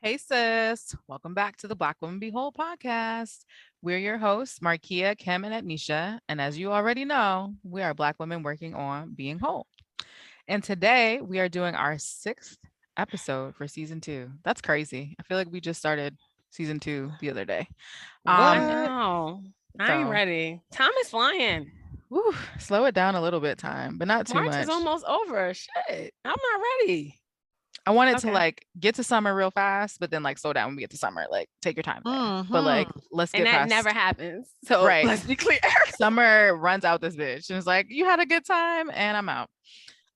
Hey sis, welcome back to the Black Women Be Whole podcast. We're your hosts, Marquia, Kim, and Ednesha. And as you already know, we are Black women working on being whole. And today we are doing our sixth episode for season two. That's crazy. I feel like we just started season two the other day. I Um, know. I ain't so ready. Time is flying. whew, slow it down a little bit, time, but not too March is much. almost over. Shit. I'm not ready. I want it to Okay. like get to summer real fast, but then like slow down when we get to summer. Like take your time there. But like Mm-hmm. let's And get that never past happens. So right. let's be clear. Summer runs out this bitch and it's like, you had a good time and I'm out.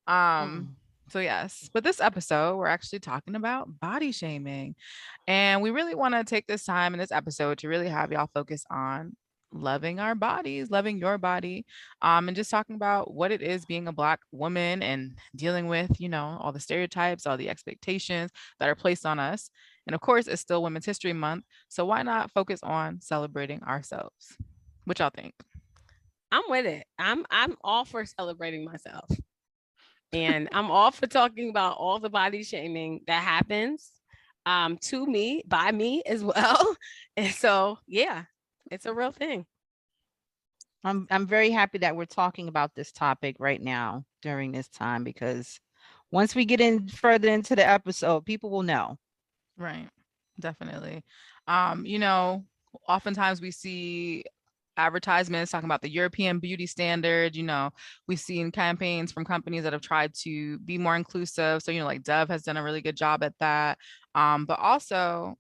Um, Mm. so yes, but this episode we're actually talking about body shaming. And we really want to take this time in this episode to really have y'all focus on loving our bodies, loving your body, and just talking about what it is being a Black woman and dealing with, all the stereotypes, all the expectations that are placed on us. And of course, it's still Women's History Month. So why not focus on celebrating ourselves? What y'all think? I'm with it. I'm all for celebrating myself. And I'm all for talking about all the body shaming that happens to me, by me as well. And so yeah, it's a real thing. I'm very happy that we're talking about this topic right now during this time because once we get in further into the episode, people will know. Right. Definitely. Oftentimes we see advertisements talking about the European beauty standard. We've seen campaigns from companies that have tried to be more inclusive. So, like Dove has done a really good job at that. But also,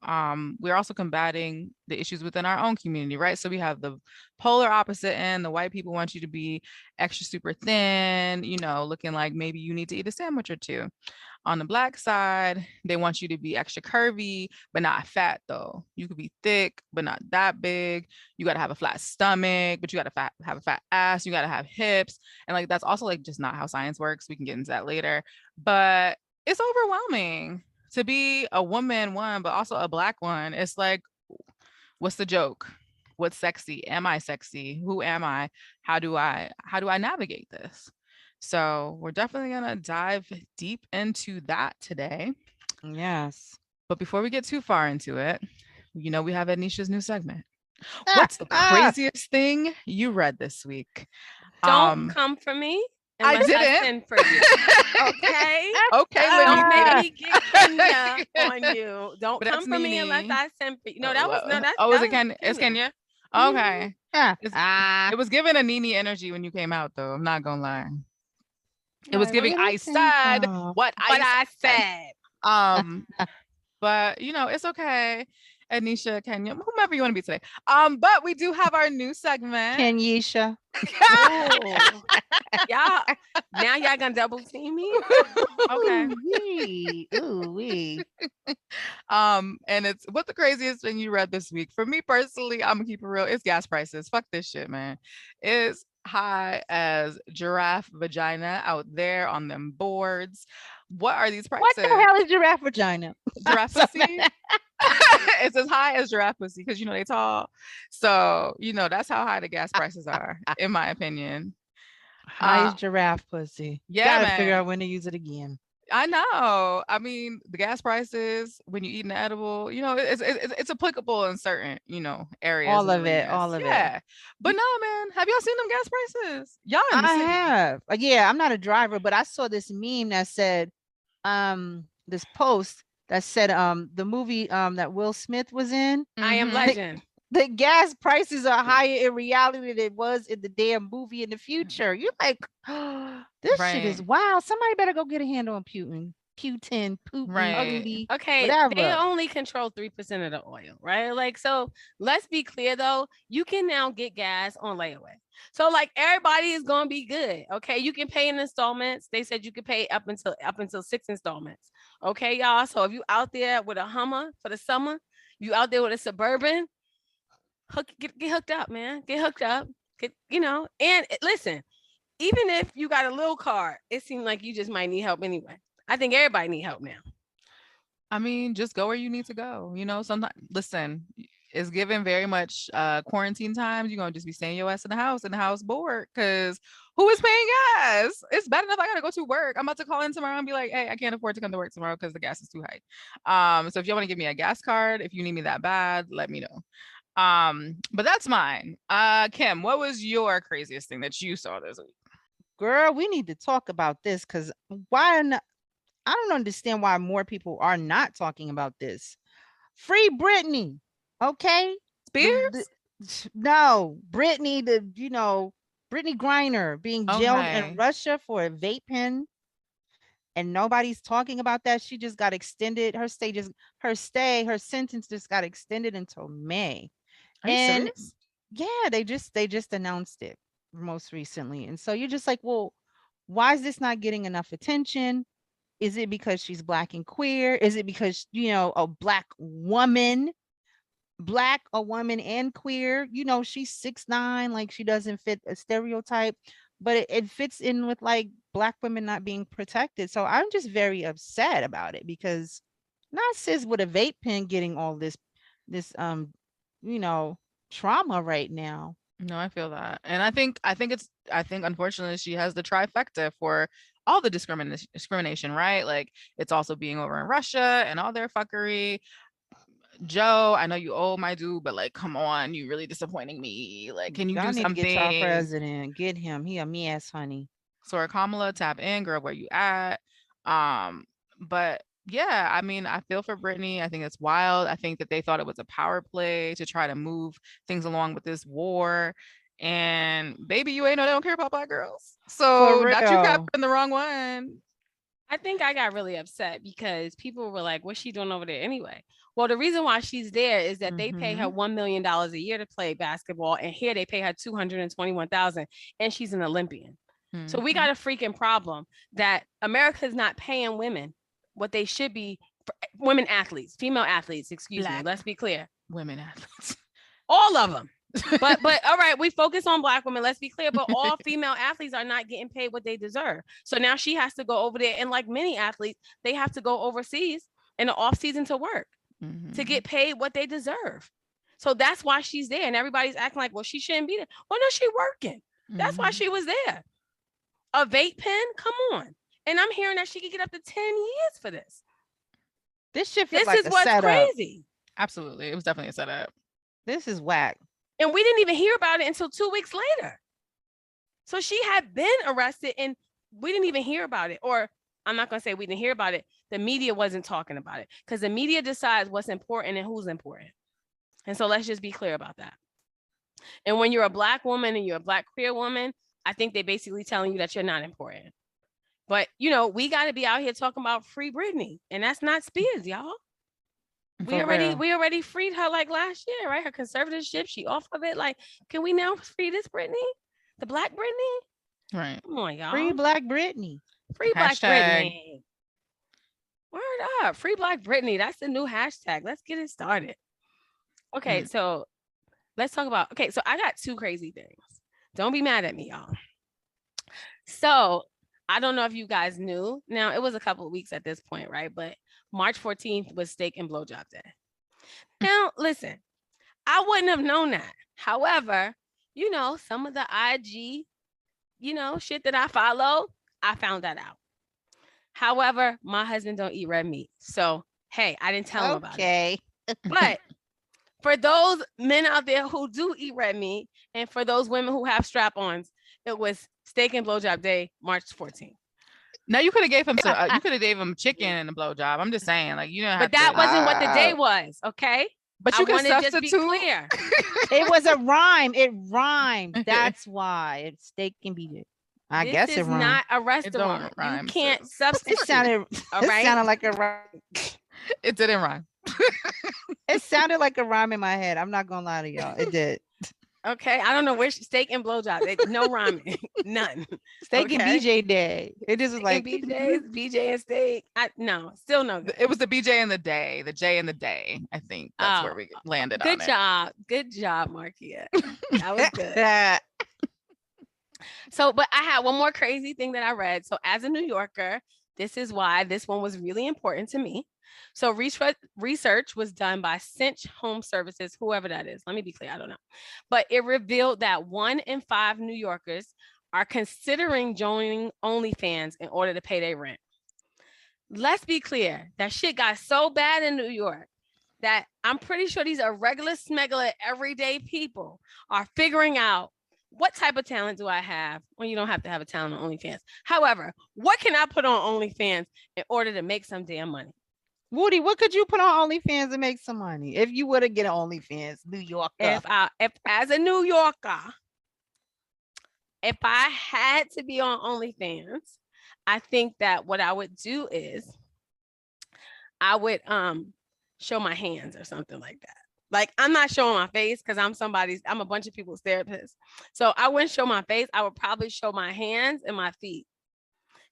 we're also combating the issues within our own community, right? So we have the polar opposite end. The white people want you to be extra super thin, looking like maybe you need to eat a sandwich or two. On the Black side, they want you to be extra curvy, but not fat though. You could be thick, but not that big. You got to have a flat stomach, but you got to have a fat ass. You got to have hips. And like, that's also like just not how science works. We can get into that later. But it's overwhelming to be a woman, one, but also a Black one. It's like, what's the joke? What's sexy? Am I sexy? Who am I? How do I navigate this? So we're definitely gonna dive deep into that today. Yes. But before we get too far into it, we have Ednesha's new segment. What's the craziest thing you read this week? Don't come for me I unless I didn't. send for you. Okay. Okay, Don't make Leticia. me get Kenya on you. Don't But that's come for me unless Nene. I send for you. No, that was no. That Oh, is that it was Kenya? It's Kenya. Mhm. Okay. Yeah. It was giving a Nene energy when you came out, though. I'm not gonna lie. It was Like, giving. where I that came said from? what What I I said. said. But it's okay. Anisha, Kenya, whomever you want to be today. But we do have our new segment. Kenyisha. Oh, y'all. Now y'all gonna double team me? Okay. Ooh-wee. Ooh-wee. And it's what the craziest thing you read this week. For me personally, I'm gonna keep it real. It's gas prices. Fuck this shit, man. It's high as giraffe vagina out there on them boards. What are these What prices? the hell is giraffe vagina? Giraffe pussy? It's as high as giraffe pussy because they tall. So that's how high the gas prices are, in my opinion. High as giraffe pussy. Yeah, Gotta figure man. out when to use it again. I know. I mean, the gas prices when you eat an edible, it's applicable in certain, areas All and of it. arenas. All of it. Yeah. But no, man, have y'all seen them gas prices? Y'all in the I city. have. Yeah, I'm not a driver, but I saw this meme that said, this post that said, the movie that Will Smith was in, I am Mhm. legend. the gas prices are higher in reality than it was in the damn movie in the future. You're like, this shit is Right. wild. Somebody better go get a handle on Putin, Right. Putin, Okay, they whatever. only control 3% of the oil, right? Like, so let's be clear though, you can now get gas on layaway. So like everybody is gonna be good. Okay. You can pay in installments. They said you could pay up until 6 installments. Okay, y'all. So if you out there with a Hummer for the summer, you out there with a suburban, get hooked up, man. Get hooked up. And listen, even if you got a little car, it seems like you just might need help anyway. I think everybody need help now. I mean, just go where you need to go. Sometimes listen, It's given very much quarantine times. You're gonna just be staying your ass in the house bored, because who is paying gas? It's bad enough I gotta go to work. I'm about to call in tomorrow and be like, hey, I can't afford to come to work tomorrow because the gas is too high. So if you want to give me a gas card, if you need me that bad, let me know. But that's mine. Kim, what was your craziest thing that you saw this week? Girl, we need to talk about this because why not? I don't understand why more people are not talking about this. Free Britney, okay? The Spears? no, Britney, Britney Griner being jailed in Okay. Russia for a vape pen, and nobody's talking about that. She just got extended. Her sentence just got extended until May. Are you And serious? yeah, they just announced it most recently. And so you're just like, well, why is this not getting enough attention? Is it because she's black and queer? Is it because, a black, a woman and queer, she's 6'9", like she doesn't fit a stereotype, but it fits in with like black women not being protected. So I'm just very upset about it because not sis with a vape pen getting all this you know trauma right now. No, I feel that. And I think unfortunately she has the trifecta for all the discrimination, right? Like it's also being over in Russia and all their fuckery. Joe, I know you owe my due, but like, come on, you really disappointing me. Like, can you Y'all do need to get y'all something? president. Get him. He a mess, honey. Sorry, Kamala, tap in, girl, where you at? Um, but yeah, I mean, I feel for Brittany. I think it's wild. I think that they thought it was a power play to try to move things along with this war. And baby, you ain't know they don't care about black girls. For So not you real. capping the wrong one. I think I got really upset because people were like, what's she doing over there anyway? Well, the reason why she's there is that they pay her Mm-hmm. $1 million a year to play basketball, and here they pay her 221,000, and she's an Olympian. So we Mhm. got a freaking problem that America is not paying women what they should be, women athletes, female athletes, excuse me. Black Let's be clear, women athletes. all of them. But all right, we focus on black women. Let's be clear, but all female athletes are not getting paid what they deserve. So now she has to go over there, and like many athletes, they have to go overseas in the off season to work to Mhm. get paid what they deserve. So that's why she's there, and everybody's acting like, well, she shouldn't be there. Well, no, she working. That's why Mhm. she was there. A vape pen, come on. And I'm hearing that she could get up to 10 years for this. This shit feel This like is a what's setup. crazy. Absolutely. It was definitely a setup. This is whack. And we didn't even hear about it until 2 weeks later. So she had been arrested and we didn't even hear about it. Or I'm not going to say we didn't hear about it. The media wasn't talking about it because the media decides what's important and who's important. And so let's just be clear about that. And when you're a black woman and you're a black queer woman, I think they're basically telling you that you're not important. But, we got to be out here talking about free Britney. And that's not Spears, y'all. We For already real. we already freed her like last year, right? Her conservatorship, she off of it. Like, can we now free this Britney? The black Britney? Right. Come on, Free y'all. Black Britney. Free Black Hashtag. Britney. Word up. Free Black Britney. That's the new hashtag. Let's get it started. Okay, Mm. so let's talk about. Okay, so I got two crazy things. Don't be mad at me, y'all. So I don't know if you guys knew. Now, it was a couple of weeks at this point, right? But March 14th was steak and blowjob day. Now, listen, I wouldn't have known that. However, some of the IG, shit that I follow, I found that out. However, my husband don't eat red meat. So, hey, I didn't tell him about it. Okay. But for those men out there who do eat red meat, and for those women who have strap-ons, it was steak and blowjob day, March 14th. Now you could have gave him some. You could have gave him chicken and a blowjob. I'm just saying, like you don't have But that to. wasn't what the day was, okay? But I you can want to just be substitute. clear. It was a rhyme. It rhymed. That's why. It's steak and BJ. I This guess it is rhymed. not a It don't restaurant. You rhyme. can't Sis. substitute. It sounded. All It right. sounded like a rhyme. It didn't rhyme. It sounded like a rhyme in my head. I'm not gonna lie to y'all. It did. Okay. I don't know which steak and blowjob. No rhyming. None. Steak and Okay. BJ day. It just was Steak like and BJ's, BJ and steak. No, still no good. It was the BJ in the day, the J in the day. I think that's where we landed Good on job. Good job, Marquia. That was good. that. So, but I had one more crazy thing that I read. So, as a New Yorker, This is why this one was really important to me. So research was done by Cinch Home Services, whoever that is. Let me be clear, I don't know. But it revealed that 1 in 5 New Yorkers are considering joining OnlyFans in order to pay their rent. Let's be clear, that shit got so bad in New York that I'm pretty sure these are regular smuggler everyday people are figuring out, what type of talent do I have? Well, you don't have to have a talent on OnlyFans. However, what can I put on OnlyFans in order to make some damn money? Woody, what could you put on OnlyFans to make some money if you were to get an OnlyFans, New Yorker? If as a New Yorker, if I had to be on OnlyFans, I think that what I would do is I would show my hands or something like that. Like, I'm not showing my face because I'm a bunch of people's therapist. So I wouldn't show my face. I would probably show my hands and my feet.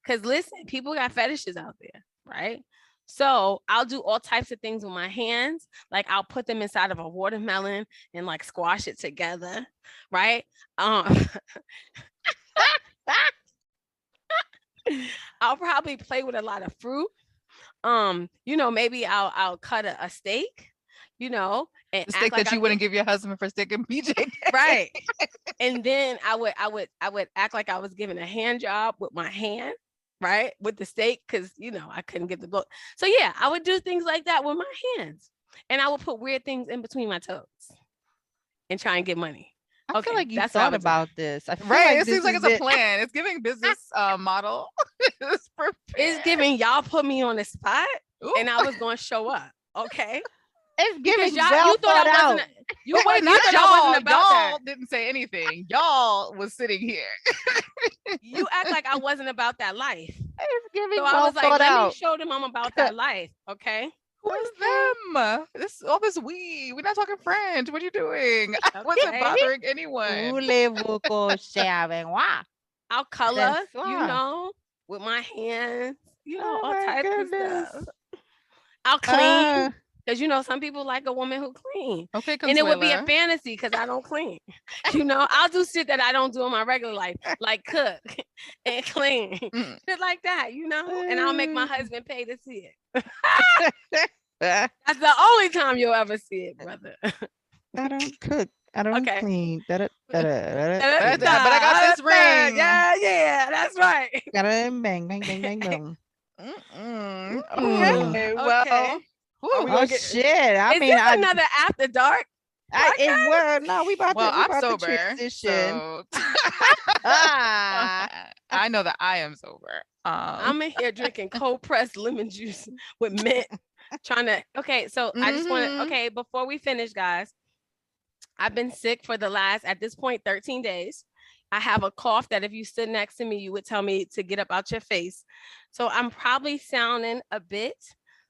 Because listen, people got fetishes out there, right? So I'll do all types of things with my hands. Like, I'll put them inside of a watermelon and like squash it together, right? I'll probably play with a lot of fruit. Maybe I'll cut a steak, and The steak that you wouldn't give your husband for steak and BJ. right. And then I would act like I was giving a hand job with my hand, right, with the steak, because I couldn't get the book. So yeah, I would do things like that with my hands, and I would put weird things in between my toes and try and get money. I feel like you thought about this. I feel Right. like It this seems like is it's a plan. It's giving business model. It's giving y'all put me on the spot, Ooh. and I was going to show up. Okay. It's giving y'all, well you thought thought I out. wasn't. Wait, not thought y'all. I wasn't about Y'all that. didn't say anything. Y'all was sitting here. You act like I wasn't about that life. It's giving So well I was like, thought let out. me show them I'm about that life. Okay. Who is them? All this we. We're not talking French. What are you doing? I wasn't Okay. bothering anyone. I'll color, That's why. with my hands, Oh all my types goodness. of stuff. I'll clean. Because some people like a woman who clean. Okay, And it would be a Consuela. fantasy because I don't clean. I'll do shit that I don't do in my regular life, like cook and clean. Mm. Shit like that, and I'll make my husband pay to see it. I That's the only time you'll ever see it, brother. don't cook. I don't Okay. clean. But I got this ring. Yeah, that's right. Bang, bang, bang, bang, bang. Okay, well. Okay. Are we Oh gonna get, shit! I Is mean, this another after dark? no, we about well, to, we I'm about to sober. transition. So Ah, I know that I am sober. I'm in here drinking cold pressed lemon juice with mint. Okay, so I just want to, Mhm. okay, before we finish, guys, I've been sick for the last, at this point, 13 days. I have a cough that if you stood next to me, you would tell me to get up out your face. So I'm probably sounding a bit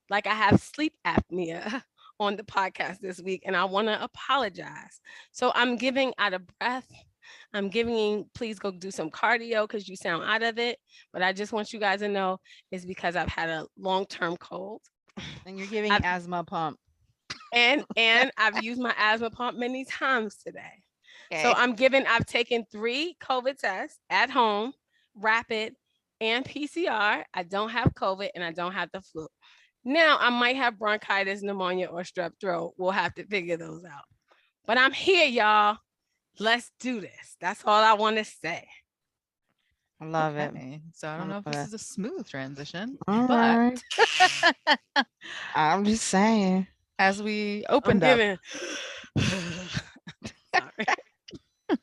like I have sleep apnea on the podcast this week, and I want to apologize. So I'm giving out of breath. I'm giving, please go do some cardio because you sound out of it. But I just want you guys to know it's because I've had a long-term cold. and you're giving asthma pump. And I've used my asthma pump many times today. Okay. So I've taken 3 COVID tests at home, rapid and PCR. I don't have COVID and I don't have the flu. Now I might have bronchitis, pneumonia, or strep throat. We'll have to figure those out. But I'm here, y'all. Let's do this. That's all I want to say. I love it. Okay. So I don't know if love this it. is a smooth transition, All but right. I'm just saying. as we I'm opened up, giving. Sorry.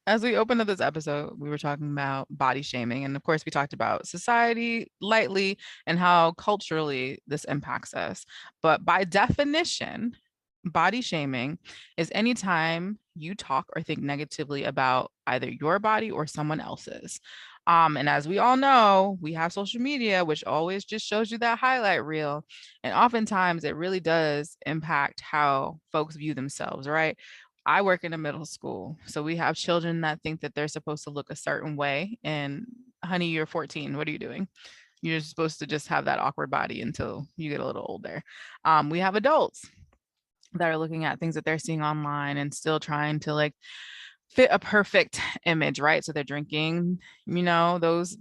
as we opened up this episode, we were talking about body shaming. And of course, we talked about society lightly and how culturally this impacts us. But by definition, body shaming is anytime you talk or think negatively about either your body or someone else's. And as we all know, we have social media, which always just shows you that highlight reel. And oftentimes it really does impact how folks view themselves, right? I work in a middle school. So we have children that think that they're supposed to look a certain way. And honey, you're 14. What are you doing? You're supposed to just have that awkward body until you get a little older. We have adults that are looking at things that they're seeing online and still trying to like fit a perfect image, right? So they're drinking, those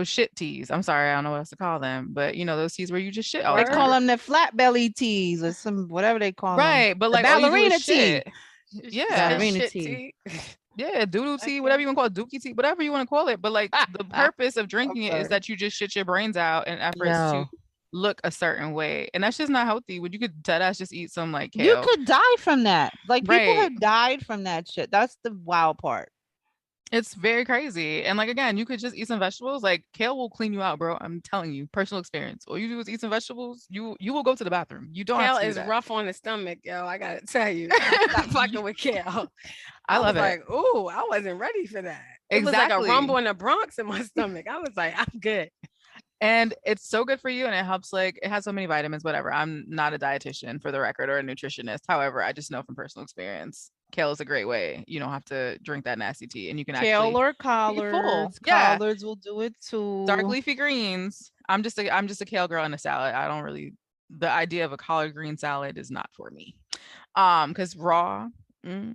shit teas. I'm sorry, I don't know what else to call them, but those teas where you just shit all They the call Word. time. them the flat belly teas or some whatever they call them. Right. But The like all you do is ballerina tea. shit. She said Yeah. Ballerina shit tea. tea. Yeah, doodle tea, whatever Okay. you want to call it, dookie tea, whatever you want to call it. But like the I'm purpose of drinking it is sorry. that you just shit your brains out in efforts to Yo. look a certain way. And that's just not healthy. When you could dead ass just eat some like You kale. could die from that. Like people Right. have died from that shit. That's the wild part. It's very crazy. And like again, you could just eat some vegetables. Like kale will clean you out, bro. I'm telling you, personal experience. All you do is eat some vegetables. You will go to the bathroom. You don't have Kale to do is that. rough on the stomach, yo. I gotta tell you, I stopped fucking with kale. I I was love it. like, ooh, I wasn't ready for that. It was like a rumble Exactly. in the Bronx in my stomach. I was like, I'm good. And it's so good for you and it helps, like it has so many vitamins, whatever. I'm not a dietitian for the record or a nutritionist. However, I just know from personal experience, kale is a great way. You don't have to drink that nasty tea and you can Kale actually or be full. collards. Yeah. Collards will do it Dark too. leafy greens. I'm just a kale girl in a salad. I don't really the idea of a collard green salad is not for me. Because raw. mm.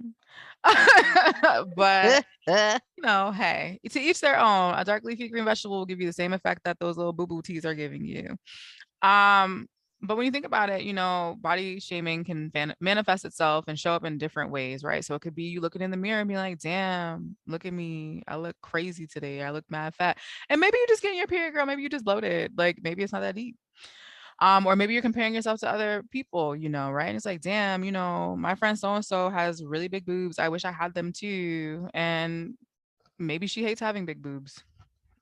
But hey, to each their own. A dark leafy green vegetable will give you the same effect that those little boo boo teas are giving you. Um, but when you think about it, body shaming can manifest itself and show up in different ways, right? So it could be you looking in the mirror and be like, damn, look at me. I look crazy today. I look mad fat. And maybe you're just getting your period, girl. Maybe you just bloated. Like maybe it's not that deep. Or maybe you're comparing yourself to other people, right? And it's like, damn, my friend so and so has really big boobs. I wish I had them too. And maybe she hates having big boobs.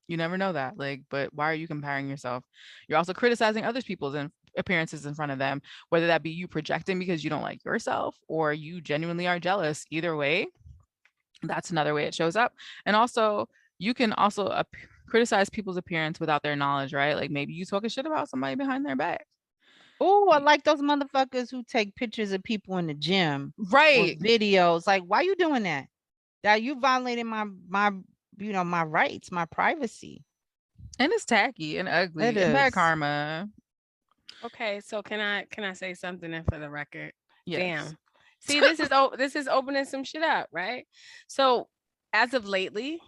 You never know that. Like, but why are you comparing yourself? You're also criticizing other people's appearances in front of them, whether that be you projecting because you don't like yourself or you genuinely are jealous. Either way, that's another way it shows up. And also, you can also criticize people's appearance without their knowledge, right? Like maybe you talking shit about somebody behind their back. Oh, I like those motherfuckers who take pictures of people in the gym or Right. videos. Like, why you doing that? That you violating my rights, my privacy. And it's tacky and It ugly and bad is. karma. Okay, so can I say something in for the record? Yes. Damn. See, this is opening some shit up, right? So as of lately,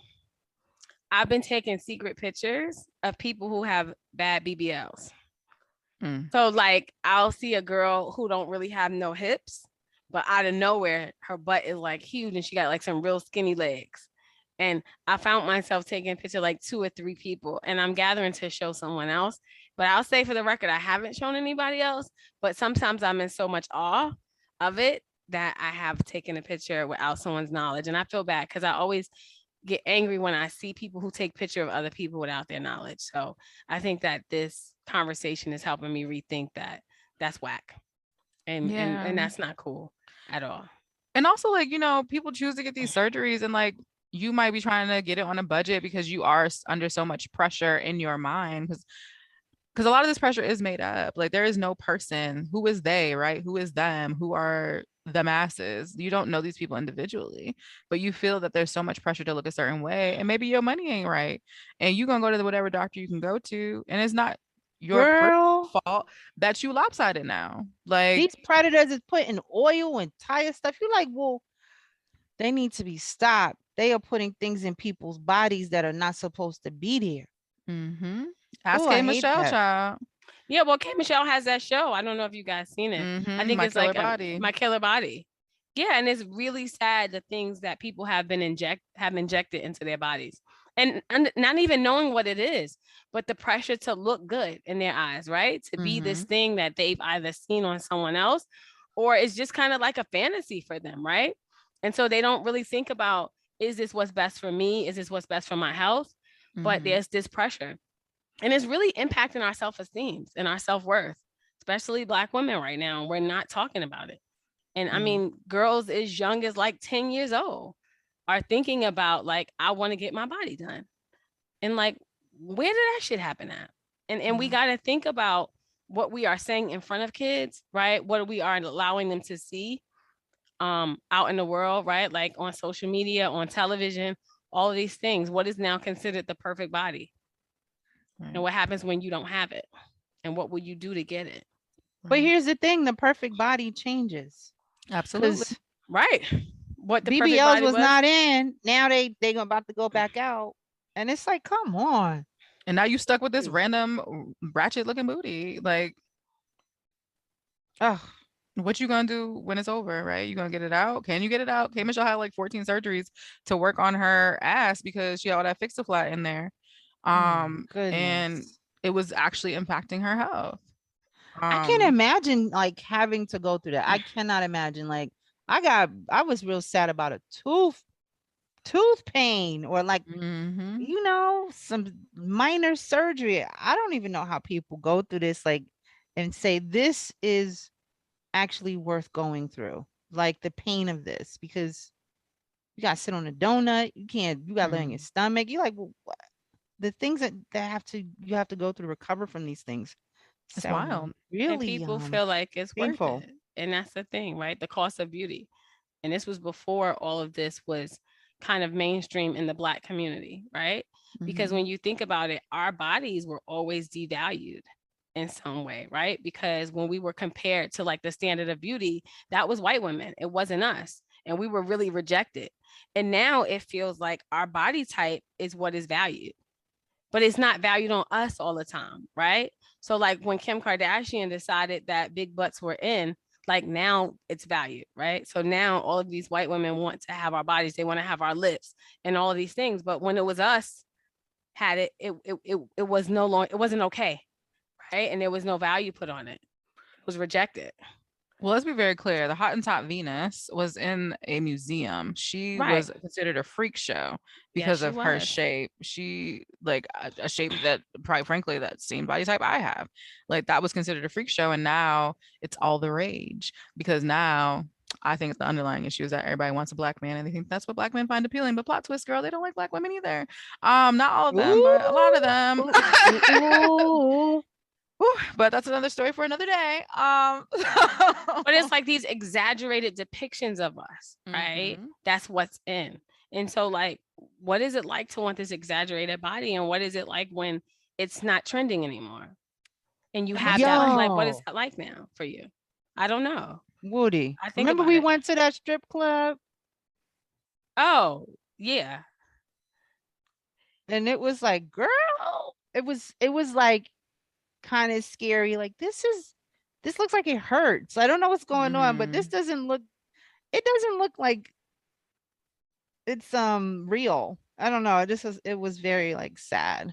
I've been taking secret pictures of people who have bad BBLs. Mm. So like I'll see a girl who don't really have no hips, but out of nowhere, her butt is like huge and she got like some real skinny legs. And I found myself taking a picture like 2 or 3 people, and I'm gathering to show someone else. But I'll say for the record, I haven't shown anybody else. But sometimes I'm in so much awe of it that I have taken a picture without someone's knowledge. And I feel bad because I always get angry when I see people who take picture of other people without their knowledge. So I think that this conversation is helping me rethink that. That's whack. Yeah. And that's not cool at all. And also, like, people choose to get these surgeries and like you might be trying to get it on a budget because you are under so much pressure in your mind because a lot of this pressure is made up. Like there is no person. Who is they, right? Who is them? Who are the masses? You don't know these people individually, but you feel that there's so much pressure to look a certain way and maybe your money ain't right. And you gonna go to whatever doctor you can go to. And it's not your Girl, fault that you lopsided now. Like, these predators is putting oil and tire stuff. You're like, well, they need to be stopped. They are putting things in people's bodies that are not supposed to be there. mm-hmm. Ask Oh, K I hate Michelle, that. child. Yeah, well, K Michelle has that show. I don't know if you guys seen it. I Mm-hmm. think My it's killer like body. My Killer Body. Yeah, and it's really sad the things that people have been injected into their bodies, and not even knowing what it is, but the pressure to look good in their eyes, right? To be Mm-hmm. this thing that they've either seen on someone else, or it's just kind of like a fantasy for them, right? And so they don't really think about, is this what's best for me? Is this what's best for my health? But Mm-hmm. there's this pressure, and it's really impacting our self-esteem and our self-worth, especially Black women right now. We're not talking about it. And I Mm-hmm. mean, girls as young as like 10 years old are thinking about like, I want to get my body done. And like, where did that shit happen at? And we got to think about what we are saying in front of kids, right? What we are allowing them to see out in the world, right? Like on social media, on television, all of these things. What is now considered the perfect body? And Right. what happens when you don't have it? And what will you do to get it? But Right. here's the thing, the perfect body changes. Absolutely. Because Right. what the perfect BBLs body was was. not in. Now they about to go back out, and it's like, come on. And now you stuck with this random ratchet looking booty. Like, Oh, what you gonna do when it's over, right? You gonna get it out? Can you get it out? K Michelle had like 14 surgeries to work on her ass because she had all that fix-a-flat in there. my And goodness. it was actually impacting her health. I can't Um, imagine like having to go through that. I cannot imagine. Like I was real sad about a tooth pain or like mhm. some minor surgery. I don't even know how people go through this like and say this is actually worth going through. Like the pain of this because you got to sit on a donut, you got to lay on your Mm. stomach. You like what? The things that you have to go through to recover from these things It's sound wild. And really people feel like it's worth painful. it. And that's the thing, right? The cost of beauty. And this was before all of this was kind of mainstream in the Black community, right? Because Mhm. when you think about it, our bodies were always devalued in some way, right? Because when we were compared to like the standard of beauty, that was white women, it wasn't us. And we were really rejected. And now it feels like our body type is what is valued, but it's not valued on us all the time, right? So like when Kim Kardashian decided that big butts were in, like now it's valued, right? So now all of these white women want to have our bodies, they want to have our lips and all of these things. But when it was us had it was no longer, it wasn't okay, right? And there was no value put on it. It was rejected. Well, let's be very clear. The Hottentot Venus was in a museum. She Right. was considered a freak show Yes, because she of her was. shape. She like a shape that, probably, frankly, that same body type I have. Like that was considered a freak show, and now it's all the rage because now I think the underlying issue is that everybody wants a black man, and they think that's what black men find appealing. But plot twist, girl, they don't like black women either. Not all of them, but a lot of Ooh, them. ooh, ooh, ooh. Whew, but that's another story for another day. But it's like these exaggerated depictions of us, right? Mhm. That's what's in. And so, like, what is it like to want this exaggerated body? And what is it like when it's not trending anymore? And you And let's have be that, honest. like, what is Yo, that like now for you? I don't know. Woody. I think Remember about we it. went to that strip club Oh, yeah. and it was like, girl, it was like kind of scary. Like this looks like it hurts. I don't know what's going on, but this Mhm. doesn't look it doesn't look like it's real. I don't know. It was very like sad.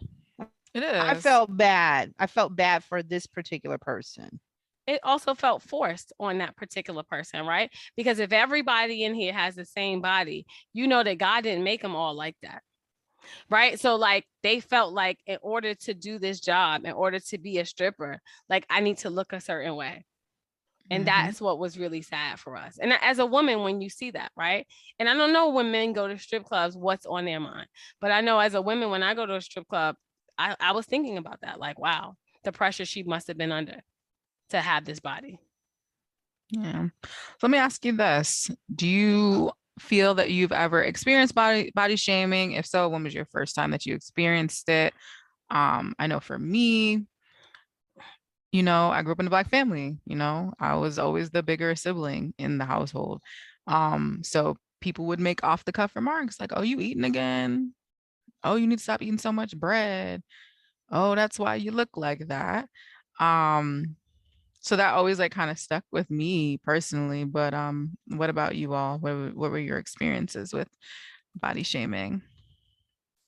It I is. felt bad. I felt bad for this particular person. It also felt forced on that particular person, right? Because if everybody in here has the same body, you know that God didn't make them all like that. Right. So like they felt like in order to do this job, in order to be a stripper, like I need to look a certain way. And Mhm. that's what was really sad for us. And as a woman, when you see that, right? And I don't know when men go to strip clubs, what's on their mind. But I know as a woman, when I go to a strip club, I was thinking about that. Like, wow, the pressure she must have been under to have this body. Yeah. So let me ask you this. Do you feel that you've ever experienced body shaming? If so, when was your first time that you experienced it? I know for me, I grew up in a black family, I was always the bigger sibling in the household. So people would make off the cuff remarks like, "Oh, you eating again? Oh, you need to stop eating so much bread. Oh, that's why you look like that." Um, so that always like kind of stuck with me personally. But what about you all? What were your experiences with body shaming?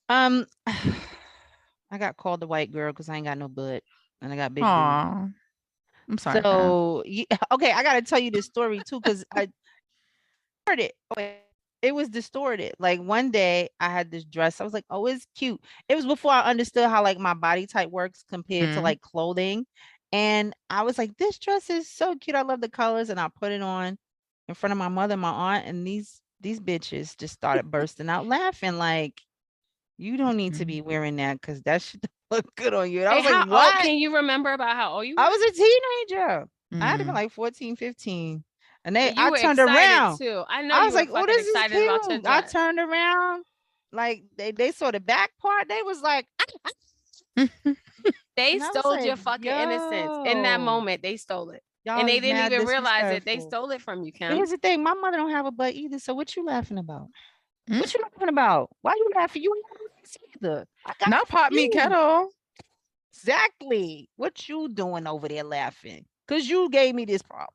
Um I got called the white girl because I ain't got no butt and I got big boobs. Aw, I'm sorry, friend. So okay, I gotta tell you this story too because I heard it. It was distorted. Like one day I had this dress. I was like, oh, it's cute. It was before I understood how like my body type works compared to Mm, like clothing. And I was like, this dress is so cute. I love the colors. And I put it on in front of my mother and my aunt. And these bitches just started bursting out laughing. Like, you don't need to mm, be wearing that because that should look good on you. And I Hey, was like, how old what? can you remember about how old you I were? was a teenager. I had to be mm. like 14, 15. And And you I were turned excited around. too. I know I you was were like, "Oh, fucking this is excited about your cute." I dress. turned around, like they saw the back part. They was like, They and I was stole like, your fucking innocence. In that "Yo." moment, they stole it. And Y'all they is didn't mad even realize it. They disrespectful. stole it from you, But Kim. here's the thing, my mother don't have a butt either. So what you laughing about? Mm. What you laughing about? Why you laughing? You ain't got no ass either. I got Not it from pop me you. kettle. Exactly. What you doing over there laughing? Because you gave me this problem.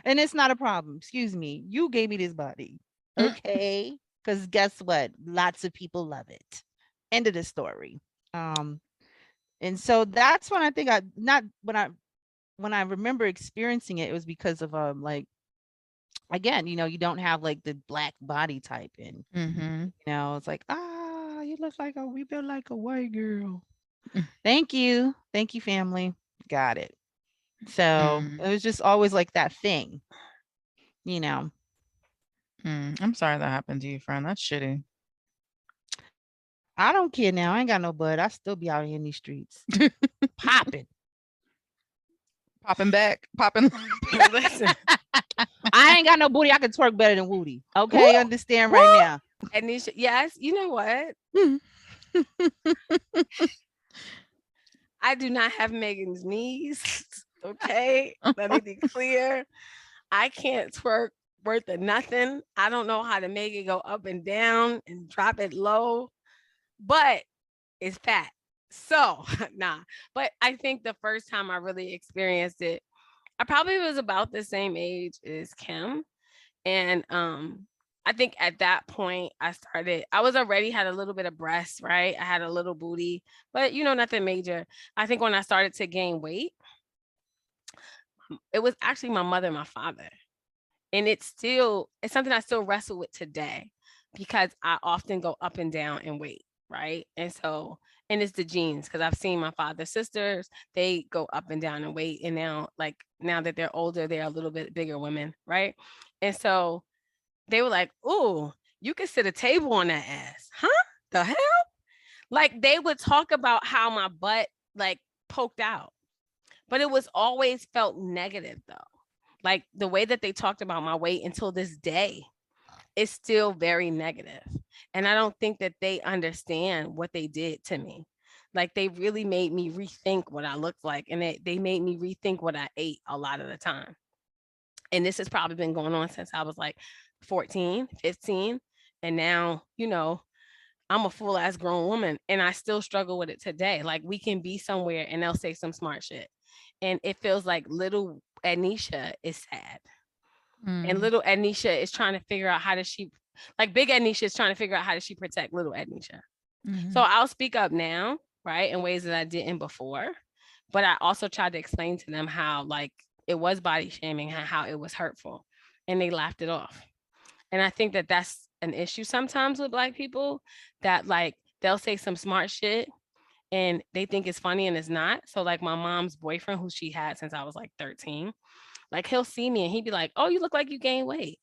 And it's not a problem. Excuse me. You gave me this body. Mm. Okay. Because guess what? Lots of people love it. End of the story. Um, and so that's when I think I not when I remember experiencing it, it was because of like again, you don't have like the black body type and Mm-hmm. it's like, you look like a we built like a white girl. Mm. Thank you. Thank you, family. Got it. So Mm. it was just always like that thing, you know. Mm. I'm sorry that happened to you, friend. That's shitty. I don't care now. I ain't got no butt. I still be out here in these streets. Popping. Popping back, popping. Listen, I ain't got no booty. I can twerk better than Woody. Woo! Okay, understand right Woo! now. Ednesha, yes, you know what? Mm. I do not have Megan's knees. Okay, let me be clear. I can't twerk worth of nothing. I don't know how to make it go up and down and drop it low, but it's fat. So, nah. But I think the first time I really experienced it, I probably was about the same age as Kim. And I think at that point I was already had a little bit of breasts, right? I had a little booty, but nothing major. I think when I started to gain weight, it was actually my mother and my father. And it's something I still wrestle with today because I often go up and down in weight, right? And it's the genes because I've seen my father's sisters, they go up and down in weight. And now that they're older, they're a little bit bigger women, right? And so they were like, "Ooh, you could sit a table on that ass." Huh? The hell? Like they would talk about how my butt like poked out. But it was always felt negative though. Like the way that they talked about my weight until this day is still very negative. And I don't think that they understand what they did to me. Like they really made me rethink what I looked like and they made me rethink what I ate a lot of the time. And this has probably been going on since I was like 14, 15. And now, I'm a full ass grown woman and I still struggle with it today. Like we can be somewhere and they'll say some smart shit. And it feels like little Ednesha is sad. And Mm. little Ednesha is trying to figure out how does she like big Ednesha is trying to figure out how does she protect little Ednesha. So Mhm. I'll speak up now, right? In ways that I didn't before. But I also tried to explain to them how like it was body shaming and how it was hurtful. And they laughed it off. And I think that that's an issue sometimes with Black people that like they'll say some smart shit and they think it's funny and it's not. So like my mom's boyfriend, who she had since I was like 13, like he'll see me and he'd be like, "Oh, you look like you gained weight."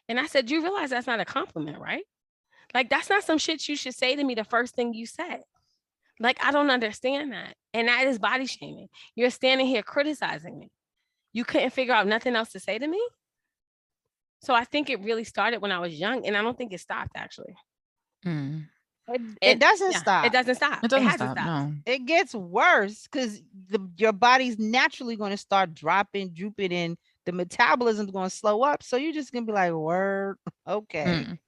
And I said, "You realize that's not a compliment, right? Like that's not some shit you should say to me the first thing you said. Like I don't understand that. And that is body shaming. You're standing here criticizing me. You couldn't figure out nothing else to say to me." So I think it really started when I was young and I don't think it stopped actually. Mm. It And doesn't yeah, it stop. doesn't stop. It It doesn't hasn't stop. stopped. No. It gets worse because your body's naturally going to start dropping, drooping, and the metabolism's going to slow up. So you're just going to be like, word, okay. Mm.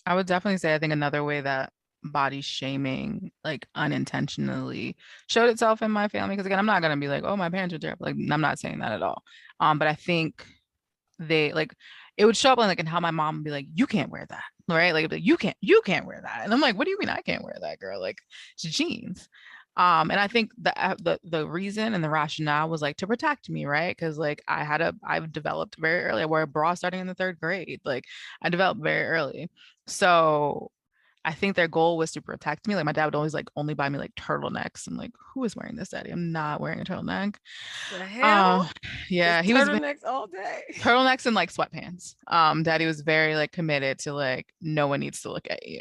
I would definitely say I think another way that body shaming like unintentionally showed itself in my family because again I'm not gonna be like oh my parents are terrible like I'm not saying that at all but I think they like it would show up in like in how my mom would be like you can't wear that right like, you can't wear that and I'm like what do you mean I can't wear that girl like it's jeans and I think the reason and the rationale was like to protect me right because like I've developed very early I wore a bra starting in the third grade like I developed very early so I think their goal was to protect me. Like my dad would always like only buy me like turtlenecks. I'm like, who is wearing this, Daddy? I'm not wearing a turtleneck. The hell? Uh, yeah, Just he was turtlenecks all day. turtlenecks and like sweatpants. Daddy was very like committed to like no one needs to look at you.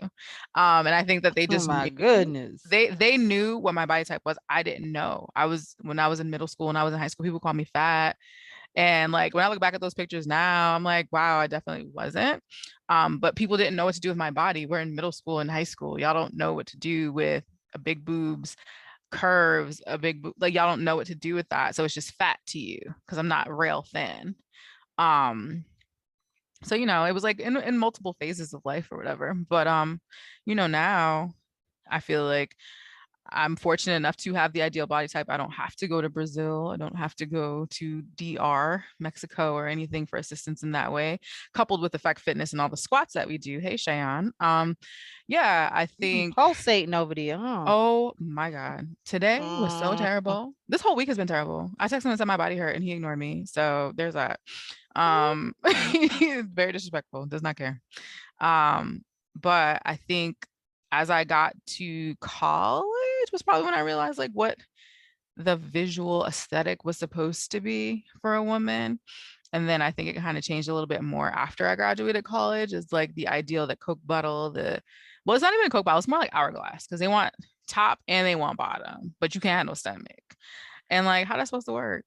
And I think that they Oh just my knew goodness. they knew what my body type was. I didn't know. I was when I was in middle school and I was in high school, people called me fat. And like when I look back at those pictures now, I'm like, wow, I definitely wasn't. But people didn't know what to do with my body. We're in middle school and high school. Y'all don't know what to do with a big boobs, curves, a big like y'all don't know what to do with that. So it's just fat to you because I'm not real thin. Um, so it was like in multiple phases of life or whatever. But now I feel like I'm fortunate enough to have the ideal body type. I don't have to go to Brazil. I don't have to go to DR, Mexico, or anything for assistance in that way. Coupled with Effect Fitness and all the squats that we do. Hey, Cheyenne. Yeah, I You be think. pulsating over there, huh? Oh my God. Today was so Mm. terrible. This whole week has been terrible. I texted him and said my body hurt and he ignored me. So there's that. He's very disrespectful, does not care. But I think as I got to college was probably when I realized like what the visual aesthetic was supposed to be for a woman. And then I think it kind of changed a little bit more after I graduated college. Is like the ideal that Coke bottle, well, it's not even a Coke bottle, it's more like hourglass because they want top and they want bottom, but you can't have no stomach. And like, how that's supposed to work?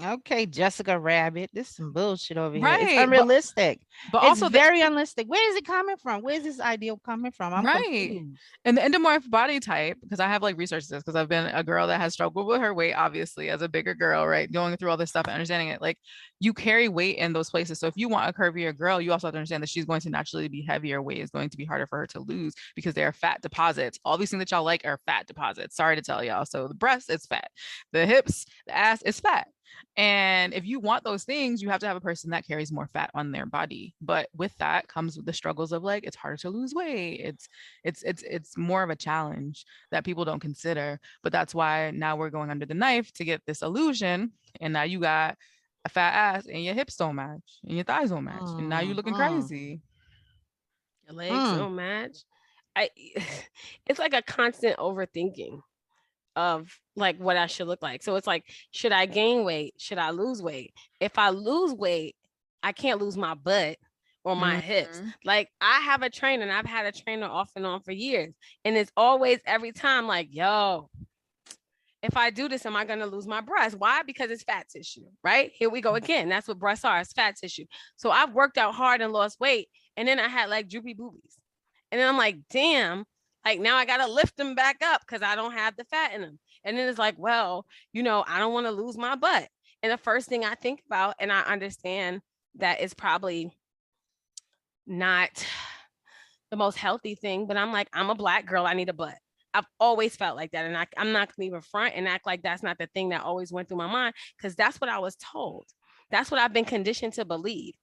Okay, Jessica Rabbit. This is some bullshit over here. It's Right. unrealistic. But It's also very unrealistic. Where is it coming from? Where's this ideal coming from? I'm right. confused. And the endomorph body type, because I have like researched this because I've been a girl that has struggled with her weight, obviously, as a bigger girl, right? Going through all this stuff and understanding it. Like you carry weight in those places. So if you want a curvier girl, you also have to understand that she's going to naturally be heavier. Weight is going to be harder for her to lose because they are fat deposits. All these things that y'all like are fat deposits. Sorry to tell y'all. So the breast, it's fat. The hips, the ass, it's fat. And if you want those things, you have to have a person that carries more fat on their body. But with that comes with the struggles of like it's harder to lose weight. It's more of a challenge that people don't consider. But that's why now we're going under the knife to get this illusion. And now you got a fat ass and your hips don't match and your thighs don't match. And now you're looking crazy. Your legs don't match. I it's like a constant overthinking of like what I should look like. So it's like, should I gain weight? Should I lose weight? If I lose weight, I can't lose my butt or my hips. Like I have a trainer and I've had a trainer off and on for years. And it's always every time like, yo, if I do this, am I going to lose my breast? Why? Because it's fat tissue, right? Here we go again. That's what breasts are. It's fat tissue. So I've worked out hard and lost weight. And then I had like droopy boobies. And then I'm like, damn, like now I got to lift them back up because I don't have the fat in them. And then it's like, well, I don't want to lose my butt. And the first thing I think about, and I understand that it's probably not the most healthy thing, but I'm like, I'm a Black girl. I need a butt. I've always felt like that. And I'm not going to even front and act like that's not the thing that always went through my mind because that's what I was told. That's what I've been conditioned to believe.